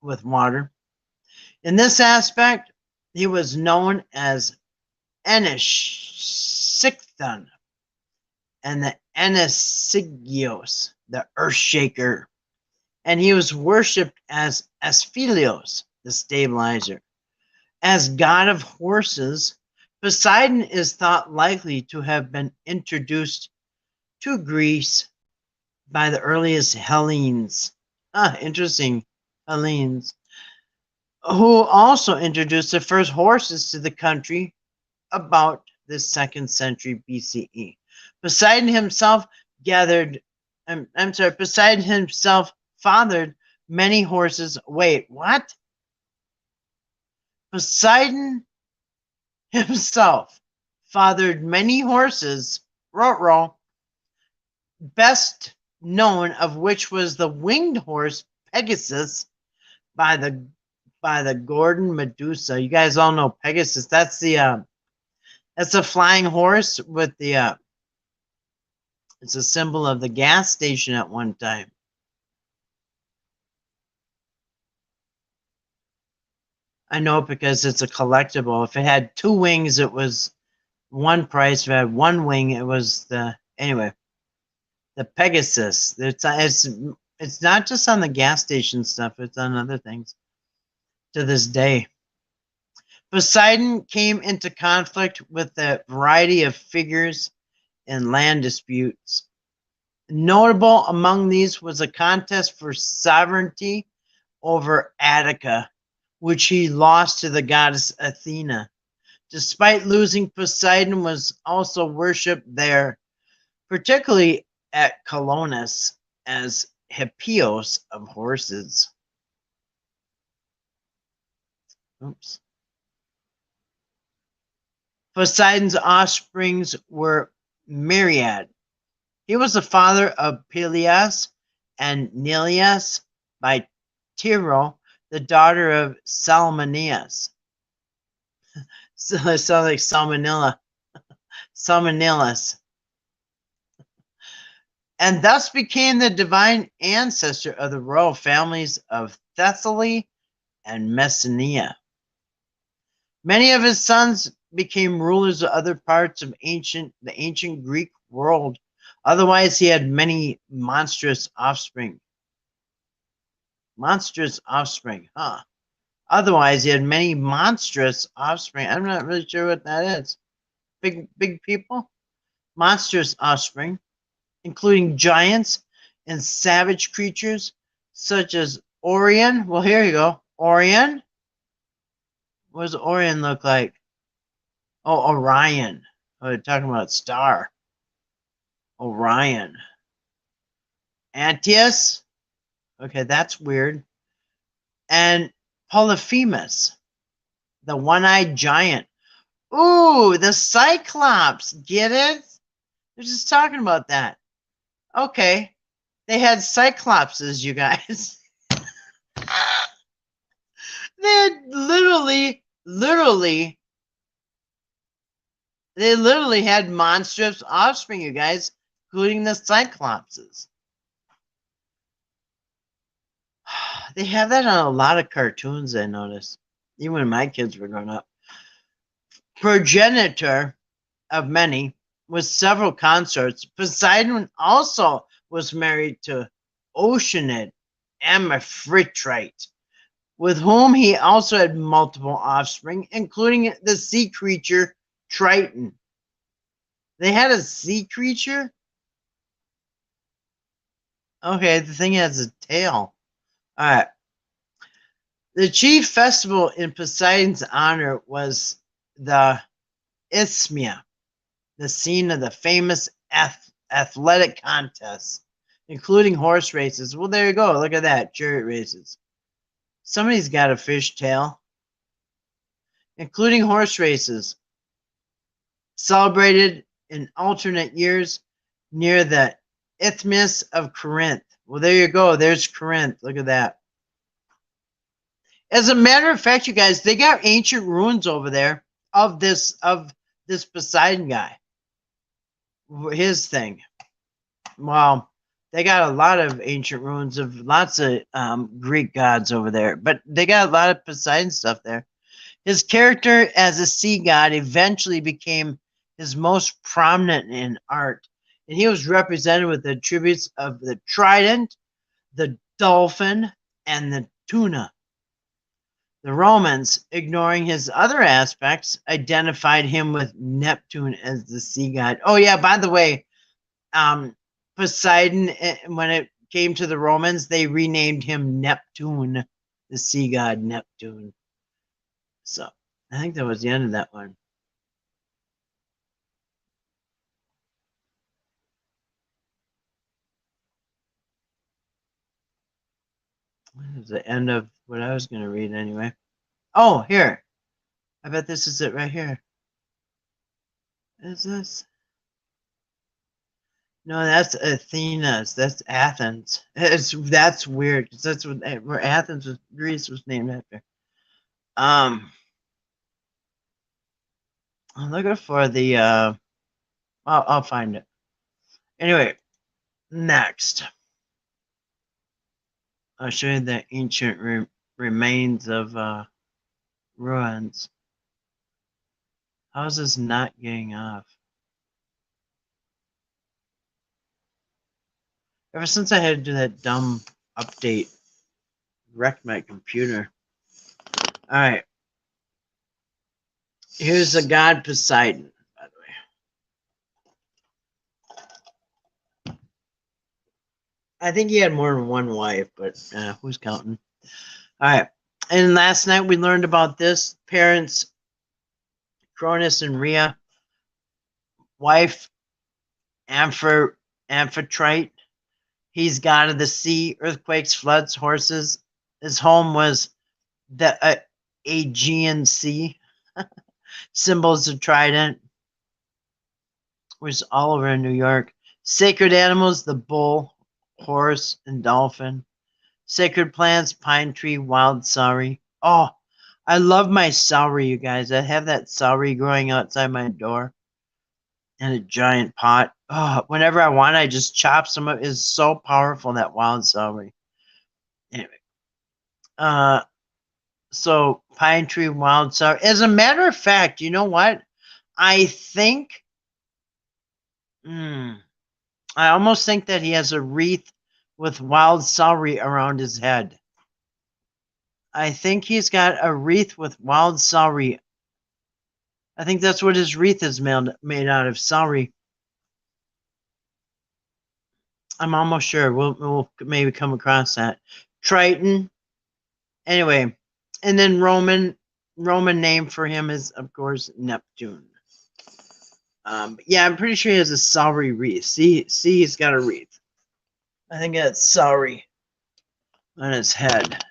with water. In this aspect, he was known as Enesichthon and the Enesigios, the earth shaker, and he was worshipped as Asphelios, the stabilizer. As god of horses, Poseidon is thought likely to have been introduced to Greece by the earliest Hellenes. Interesting, Hellenes, who also introduced the first horses to the country about the 2nd century BCE. Poseidon himself Poseidon himself fathered many horses. Wait, what? Poseidon himself fathered many horses, best known of which was the winged horse Pegasus by the Gorgon Medusa. You guys all know Pegasus. That's a flying horse with the it's a symbol of the gas station at one time. I know it because it's a collectible. If it had 2 wings, it was one price. If it had 1 wing, it was the Pegasus. It's not just on the gas station stuff. It's on other things to this day. Poseidon came into conflict with a variety of figures in land disputes. Notable among these was a contest for sovereignty over Attica, which he lost to the goddess Athena. Despite losing, Poseidon was also worshipped there, particularly at Colonus, as Hippios of horses. Oops. Poseidon's offsprings were myriad. He was the father of Peleus and Neleus by Tyro, the daughter of Salmoneus. So it sounds like Salmonella. Salmonellus. and thus became the divine ancestor of the royal families of Thessaly and Messenia. Many of his sons became rulers of other parts of the ancient Greek world. Otherwise, he had many monstrous offspring. Monstrous offspring, huh? Otherwise, he had many monstrous offspring. I'm not really sure what that is. Big people? Monstrous offspring, including giants and savage creatures such as Orion. Well, here you go. Orion? What does Orion look like? Oh, Orion. Oh, they're talking about star. Orion. Antaeus. Okay, that's weird. And Polyphemus, the one-eyed giant. Ooh, the Cyclops. Get it? They're just talking about that. Okay. They had Cyclopses, you guys. They had they literally had monstrous offspring, you guys, including the Cyclopses. They have that on a lot of cartoons, I noticed, even when my kids were growing up. Progenitor of many, with several consorts, Poseidon also was married to Oceanid Amphitrite, with whom he also had multiple offspring, including the sea creature Triton. They had a sea creature? Okay, the thing has a tail. All right. The chief festival in Poseidon's honor was the Isthmia, the scene of the famous athletic contests, including horse races. Well, there you go. Look at that. Chariot races. Somebody's got a fish tail. Including horse races, celebrated in alternate years near the Isthmus of Corinth. Well, there you go. There's Corinth. Look at that. As a matter of fact, you guys, they got ancient ruins over there of this Poseidon guy. His thing. Well, they got a lot of ancient ruins of lots of Greek gods over there, but they got a lot of Poseidon stuff there. His character as a sea god eventually became his most prominent in art, and he was represented with the attributes of the trident, the dolphin, and the tuna. The Romans, ignoring his other aspects, identified him with Neptune as the sea god. Oh yeah, by the way, Poseidon, when it came to the Romans, they renamed him Neptune, the sea god Neptune. So I think that was the end of that one. That was the end of what I was going to read anyway. Oh, here. I bet this is it right here. Is this? No, that's Athena's. That's Athens. That's weird. That's where Athens was, Greece was named after. I'm looking for the. I'll find it. Anyway, next, I'll show you the ancient remains of ruins. How is this not getting off? Ever since I had to do that dumb update, wrecked my computer. All right. Here's the god Poseidon, by the way. I think he had more than one wife, but who's counting? All right. And last night we learned about this. Parents, Cronus and Rhea. Wife, Amphitrite. He's god of the sea, earthquakes, floods, horses. His home was the Aegean Sea. Symbols of trident, was all over in New York. Sacred animals, the bull, horse, and dolphin. Sacred plants, pine tree, wild celery. Oh, I love my celery, you guys. I have that celery growing outside my door. in a giant pot. Oh, whenever I want, I just chop some of it. It's so powerful, that wild celery. Anyway, so pine tree wild celery. As a matter of fact, you know what? I think, I almost think that he has a wreath with wild celery around his head. I think he's got a wreath with wild celery. I think that's what his wreath is made out of, celery. I'm almost sure. We'll maybe come across that. Triton. Anyway, and then Roman name for him is, of course, Neptune. Yeah, I'm pretty sure he has a celery wreath. See, he's got a wreath. I think that's celery on his head.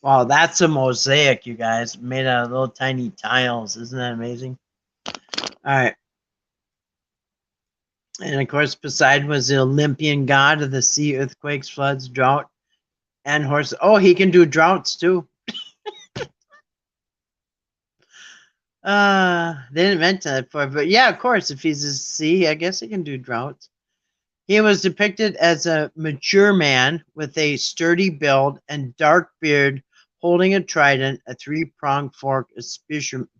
Wow, that's a mosaic, you guys, made out of little tiny tiles. Isn't that amazing? All right. And of course, Poseidon was the Olympian god of the sea, earthquakes, floods, drought, and horses. Oh, he can do droughts too. They didn't mention that before, but yeah, of course, if he's a sea, I guess he can do droughts. He was depicted as a mature man with a sturdy build and dark beard, holding a trident, a three-pronged fork, a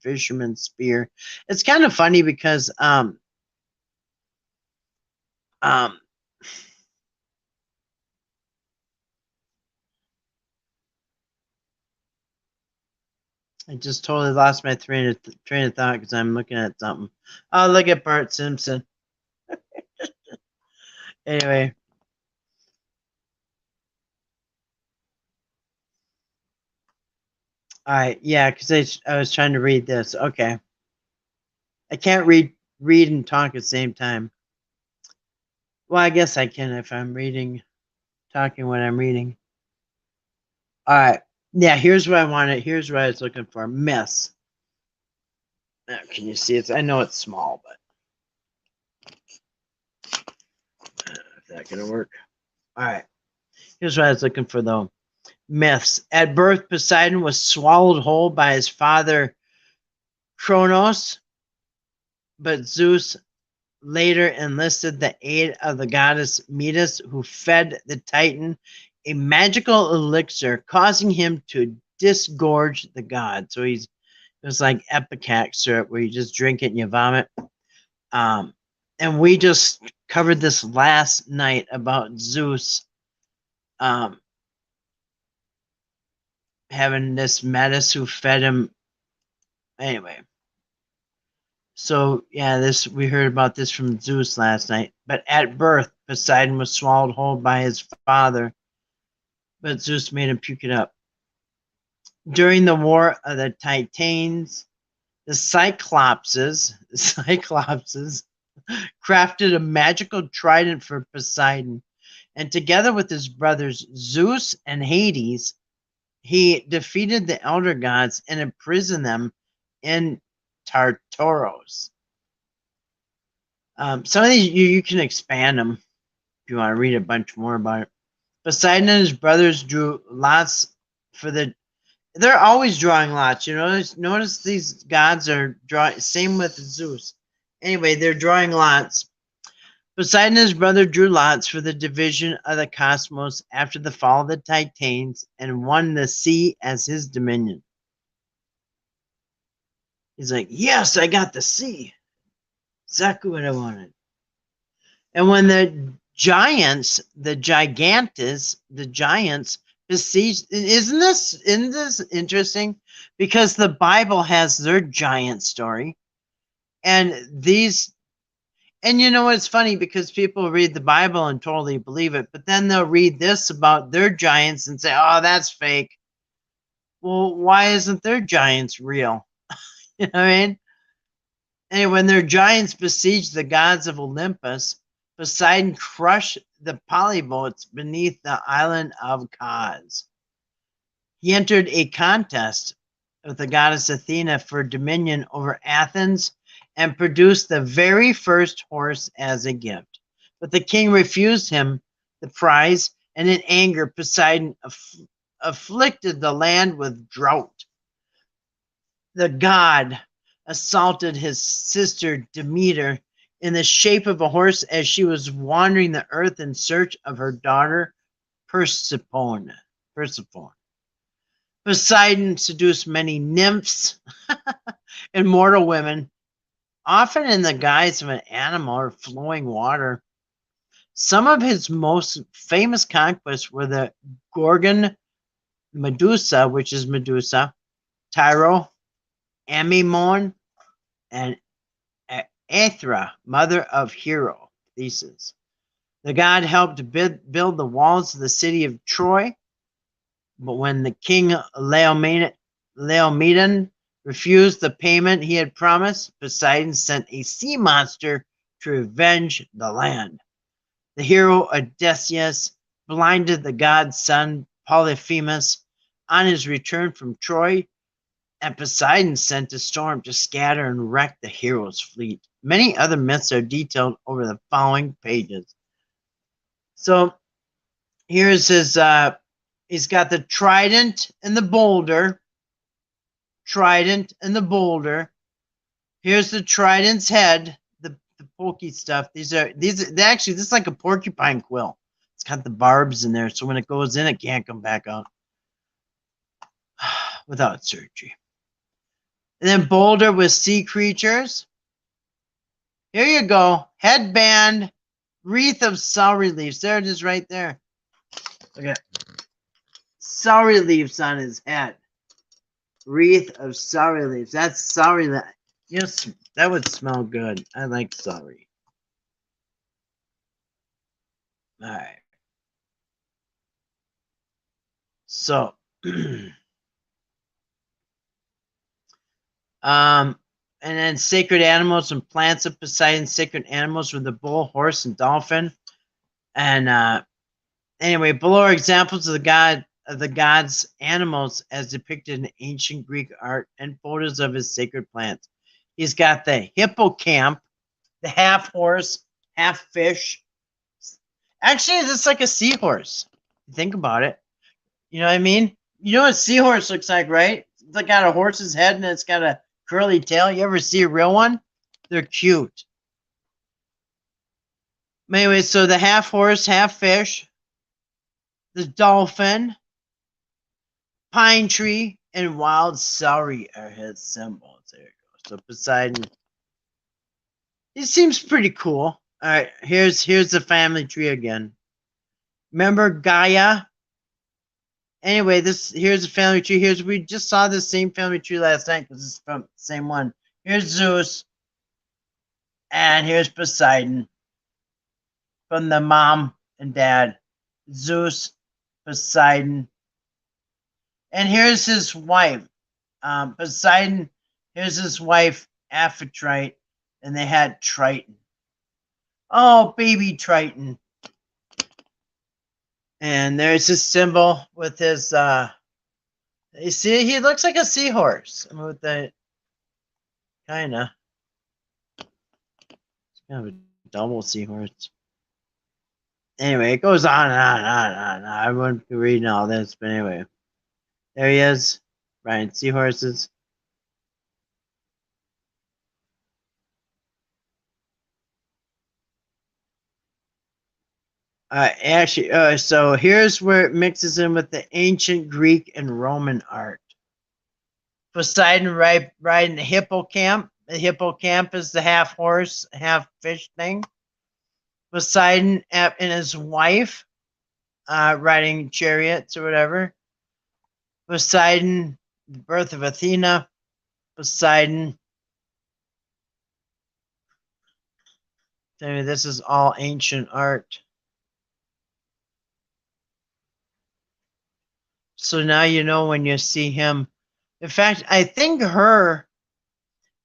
fisherman's spear. It's kind of funny because I just totally lost my train of thought because I'm looking at something. Oh, look at Bart Simpson. Anyway. All right, yeah, because I was trying to read this. Okay. I can't read and talk at the same time. Well, I guess I can if I'm talking when I'm reading. All right. Yeah, here's what I wanted. Here's what I was looking for. Myths. Now, can you see it? I know it's small, but if that's going to work. All right. Here's what I was looking for, though. Myths. At birth, Poseidon was swallowed whole by his father, Kronos, but Zeus later enlisted the aid of the goddess Metis, who fed the Titan a magical elixir, causing him to disgorge the god. So it was like Epicac syrup, where you just drink it and you vomit. And we just covered this last night about Zeus having this Metis who fed him. Anyway. So yeah, we heard about this from Zeus last night. But at birth, Poseidon was swallowed whole by his father, but Zeus made him puke it up. During the War of the Titans, the Cyclopses crafted a magical trident for Poseidon, and together with his brothers Zeus and Hades, he defeated the elder gods and imprisoned them in Tartaros. Some of these you can expand them if you want to read a bunch more about it. Poseidon and his brothers drew lots for they're always drawing lots. You notice these gods are drawing. Same with Zeus. Anyway, they're drawing lots. Poseidon and his brother drew lots for the division of the cosmos after the fall of the Titans and won the sea as his dominion. He's like, yes, I got the sea. Exactly what I wanted. And when the giants besieged, isn't this interesting? Because the Bible has their giant story. And you know what's funny, because people read the Bible and totally believe it, but then they'll read this about their giants and say, oh, that's fake. Well, why isn't their giants real? You know what I mean? And when their giants besieged the gods of Olympus, Poseidon crushed the polyboats beneath the island of Kos. He entered a contest with the goddess Athena for dominion over Athens and produced the very first horse as a gift. But the king refused him the prize, and in anger, Poseidon afflicted the land with drought. the god assaulted his sister Demeter in the shape of a horse as she was wandering the earth in search of her daughter Persephone. Poseidon seduced many nymphs and mortal women, often in the guise of an animal or flowing water. Some of his most famous conquests were the Gorgon Medusa, which is Medusa, Tyro, Amymone, and Aethra, mother of hero Theseus. The god helped build the walls of the city of Troy, but when the king Laomedon refused the payment he had promised, Poseidon sent a sea monster to revenge the land. The hero Odysseus blinded the god's son Polyphemus on his return from Troy, and Poseidon sent a storm to scatter and wreck the hero's fleet. Many other myths are detailed over the following pages. So here's his, he's got the trident and the boulder. Trident and the boulder. Here's the trident's head, the pokey stuff. These actually, this is like a porcupine quill. It's got the barbs in there, so when it goes in, it can't come back out without surgery. And then boulder with sea creatures. Here you go. Headband, wreath of celery leaves. There it is right there. Look at celery leaves on his head. Wreath of celery leaves. That's celery. Yes, that would smell good. I like celery. All right. So, and then sacred animals and plants of Poseidon. Sacred animals were the bull, horse, and dolphin. And anyway, below are examples of the god's animals as depicted in ancient Greek art and photos of his sacred plants. He's got the hippocamp, the half horse, half fish. Actually, it's like a seahorse. Think about it. You know what I mean? You know what a seahorse looks like, right? It's got a horse's head and it's got a curly tail. You ever see a real one? They're cute. Anyway, so the half horse, half fish, the dolphin, pine tree, and wild celery are his symbols. There you go. So Poseidon, it seems pretty cool. All right, here's the family tree again. Remember Gaia? Anyway, here's the family tree. We just saw the same family tree last night because it's from the same one. Here's Zeus, and here's Poseidon from the mom and dad. Zeus, Poseidon, and here's his wife, Poseidon. Here's his wife, Aphrodite, and they had Triton. Oh, baby Triton. And there's his symbol with his, you see, he looks like a seahorse. With the, kind of a double seahorse. Anyway, it goes on and on and on and on. I wouldn't be reading all this, but anyway. There he is, riding seahorses. Actually, so here's where it mixes in with the ancient Greek and Roman art. Poseidon riding the hippocamp. The hippocamp is the half horse, half fish thing. Poseidon and his wife riding chariots or whatever. Poseidon, the birth of Athena. Poseidon. This is all ancient art. So now you know when you see him. In fact, I think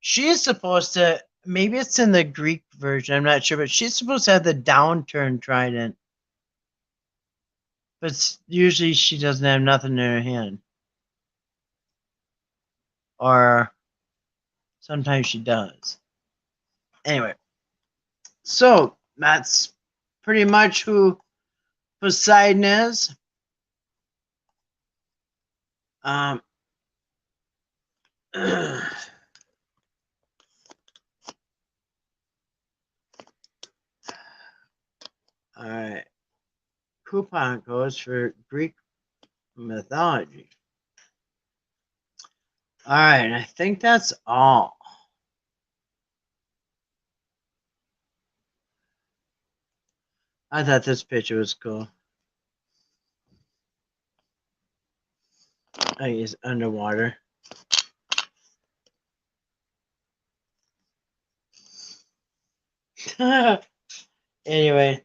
she's supposed to, maybe it's in the Greek version, I'm not sure, but she's supposed to have the downturned trident. But usually she doesn't have nothing in her hand. Or sometimes she does. Anyway, so that's pretty much who Poseidon is. All right. Coupon codes for Greek mythology. All right, I think that's all. I thought this picture was cool. I guess underwater. Anyway,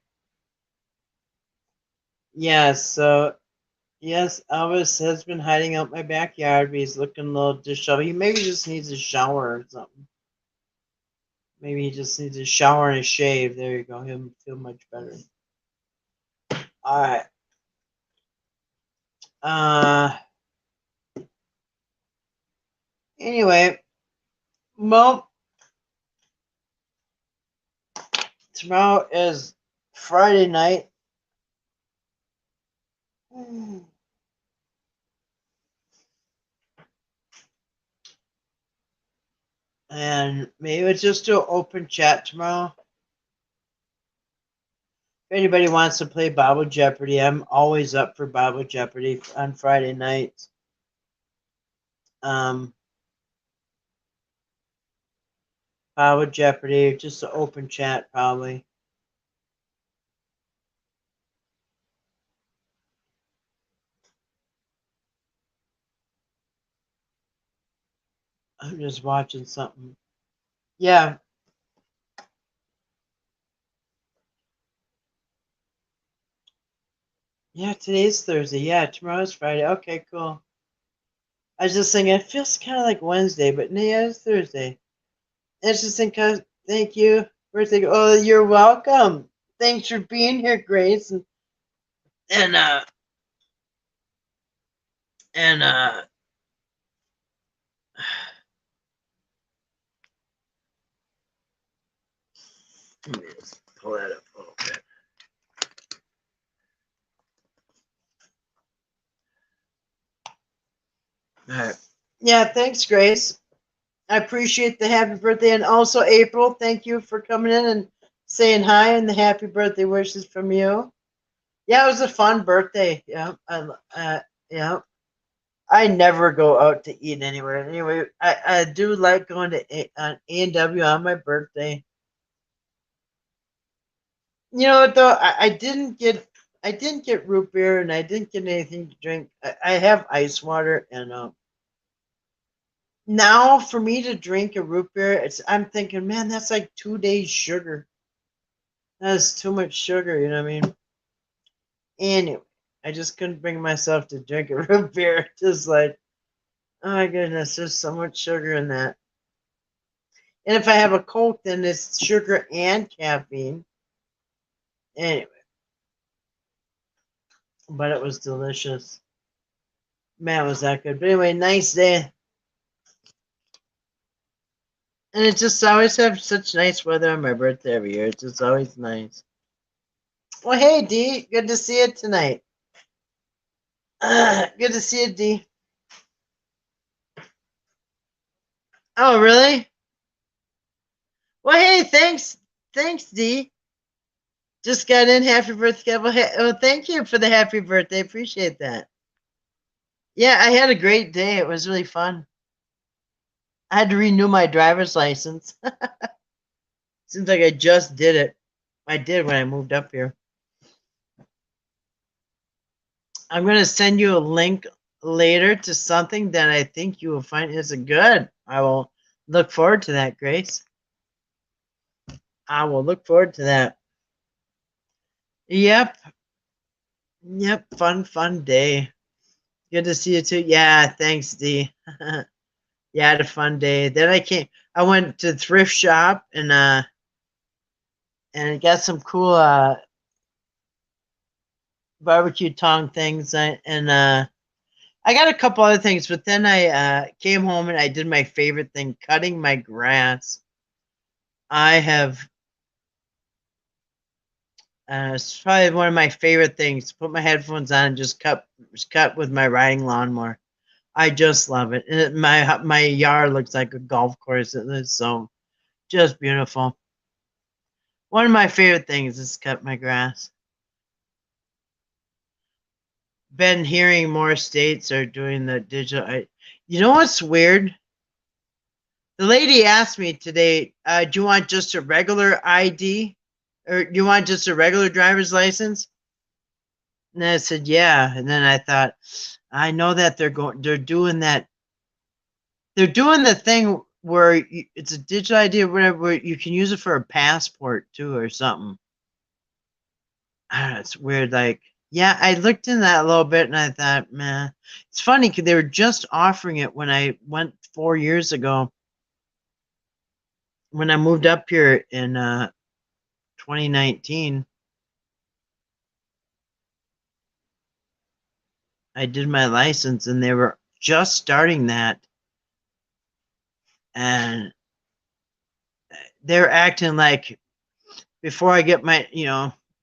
yeah, so yes, Elvis has been hiding out my backyard, but he's looking a little disheveled. He maybe just needs a shower or something. Maybe he just needs a shower and a shave. There you go. He'll feel much better. All right. Anyway, well, tomorrow is Friday night. And maybe it's just do an open chat tomorrow. If anybody wants to play Bible Jeopardy, I'm always up for Bible Jeopardy on Friday nights. Bible Jeopardy, just an open chat probably. I'm just watching something. Yeah. Yeah, today's Thursday. Yeah, tomorrow's Friday. Okay, cool. I was just thinking, it feels kind of like Wednesday, but yeah, it's Thursday. It's just because, thank you. Birthday. Oh, you're welcome. Thanks for being here, Grace. And and let me just pull that up a little bit. All right. Yeah, thanks, Grace. I appreciate the happy birthday, and also April. Thank you for coming in and saying hi and the happy birthday wishes from you. Yeah, it was a fun birthday. Yeah, yeah. I never go out to eat anywhere. Anyway, I do like going to A&W on my birthday. You know what though? I didn't get root beer and I didn't get anything to drink. I have ice water and now for me to drink a root beer, I'm thinking, man, that's like 2 days sugar. That's too much sugar, you know what I mean? Anyway, I just couldn't bring myself to drink a root beer. Just like, oh my goodness, there's so much sugar in that. And if I have a Coke, then it's sugar and caffeine. Anyway, but it was delicious. Man, was that good. But anyway, nice day. And it just always have such nice weather on my birthday every year. It's just always nice. Well, hey, D. Good to see you tonight. Good to see you, D. Oh, really? Well, hey, thanks. Thanks, D. Just got in. Happy birthday. Well, thank you for the happy birthday. Appreciate that. Yeah, I had a great day. It was really fun. I had to renew my driver's license. Seems like I just did it. I did when I moved up here. I'm going to send you a link later to something that I think you will find is good. I will look forward to that, Grace. I will look forward to that. Yep. Yep. Fun day. Good to see you too. Yeah, thanks, D. Yeah, I had a fun day. Then I went to the thrift shop and got some cool barbecue tongue things and I got a couple other things, but then I came home and I did my favorite thing, cutting my grass. I have it's probably one of my favorite things. Put my headphones on and just cut with my riding lawnmower. I just love it. And my yard looks like a golf course. It is so just beautiful. One of my favorite things is cut my grass. Been hearing more states are doing the digital. You know what's weird? The lady asked me today, do you want just a regular ID? Or do you want just a regular driver's license? And I said, yeah. And then I thought, I know that they're doing that. They're doing the thing where it's a digital ID or whatever, where you can use it for a passport too or something. I don't know, it's weird. Like, yeah, I looked in that a little bit and I thought, man, it's funny because they were just offering it when I went 4 years ago. When I moved up here in 2019, I did my license and they were just starting that. And they're acting like before I get my,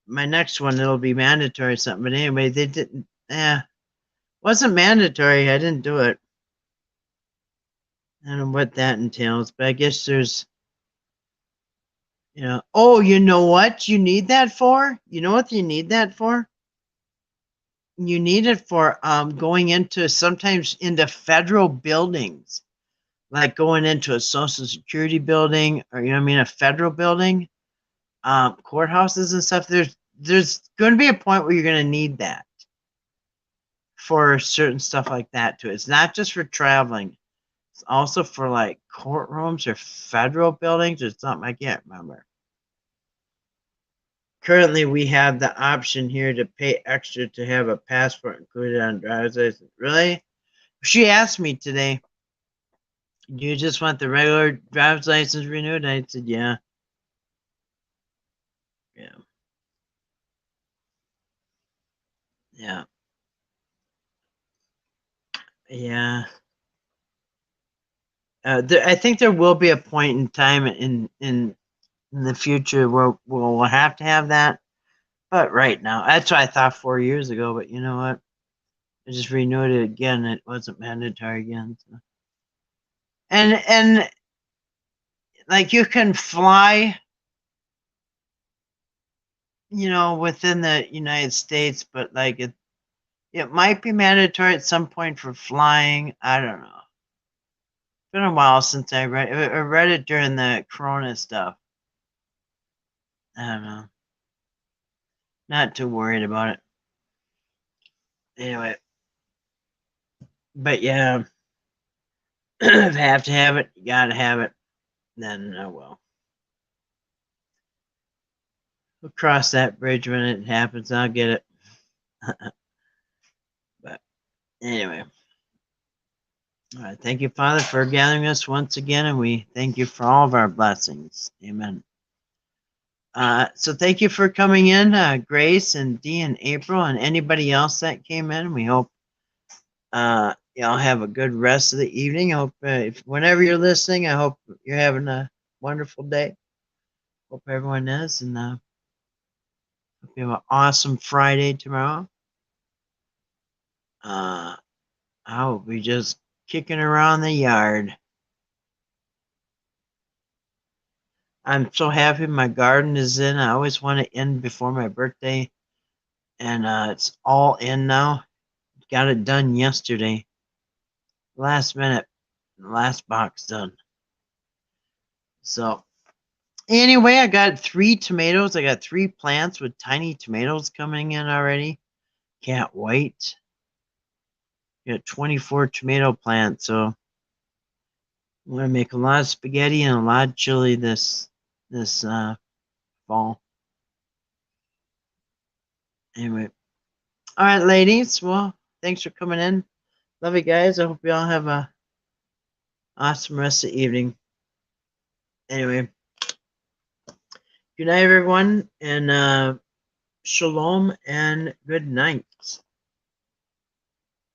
my next one, it'll be mandatory or something. But anyway, they didn't, wasn't mandatory. I didn't do it. I don't know what that entails, but I guess there's, oh, you know what you need that for? You know what you need that for? You need it for going into sometimes into federal buildings, like going into a social security building or a federal building, courthouses and stuff. There's going to be a point where you're going to need that for certain stuff like that too. It's not just for traveling. It's also for like courtrooms or federal buildings or something. I can't remember. Currently, we have the option here to pay extra to have a passport included on driver's license. Really? She asked me today, do you just want the regular driver's license renewed? I said, yeah. Yeah. Yeah. Yeah. I think there will be a point in time in the future where we'll have to have that. But right now, that's what I thought 4 years ago. But you know what? I just renewed it again. It wasn't mandatory again. So. And like you can fly, within the United States, but like it might be mandatory at some point for flying. I don't know. It's been a while since I read it during the Corona stuff. I don't know. Not too worried about it. Anyway, but yeah, if I have to have it, you gotta have it. Then I will. We'll cross that bridge when it happens. I'll get it. But anyway, all right. Thank you, Father, for gathering us once again, and we thank you for all of our blessings. Amen. So thank you for coming in, Grace and Dee and April and anybody else that came in. We hope y'all have a good rest of the evening. I hope whenever you're listening, I hope you're having a wonderful day. Hope everyone is, and hope you have an awesome Friday tomorrow. I will be just kicking around the yard. I'm so happy my garden is in. I always want to end before my birthday, and it's all in now. Got it done yesterday. Last minute, last box done. So anyway, I got 3 tomatoes. I got 3 plants with tiny tomatoes coming in already. Can't wait. Got 24 tomato plants, so I'm gonna make a lot of spaghetti and a lot of chili this fall. Anyway, all right, ladies. Well, thanks for coming in. Love you guys. I hope you all have a awesome rest of the evening. Anyway, good night, everyone, and shalom and good night.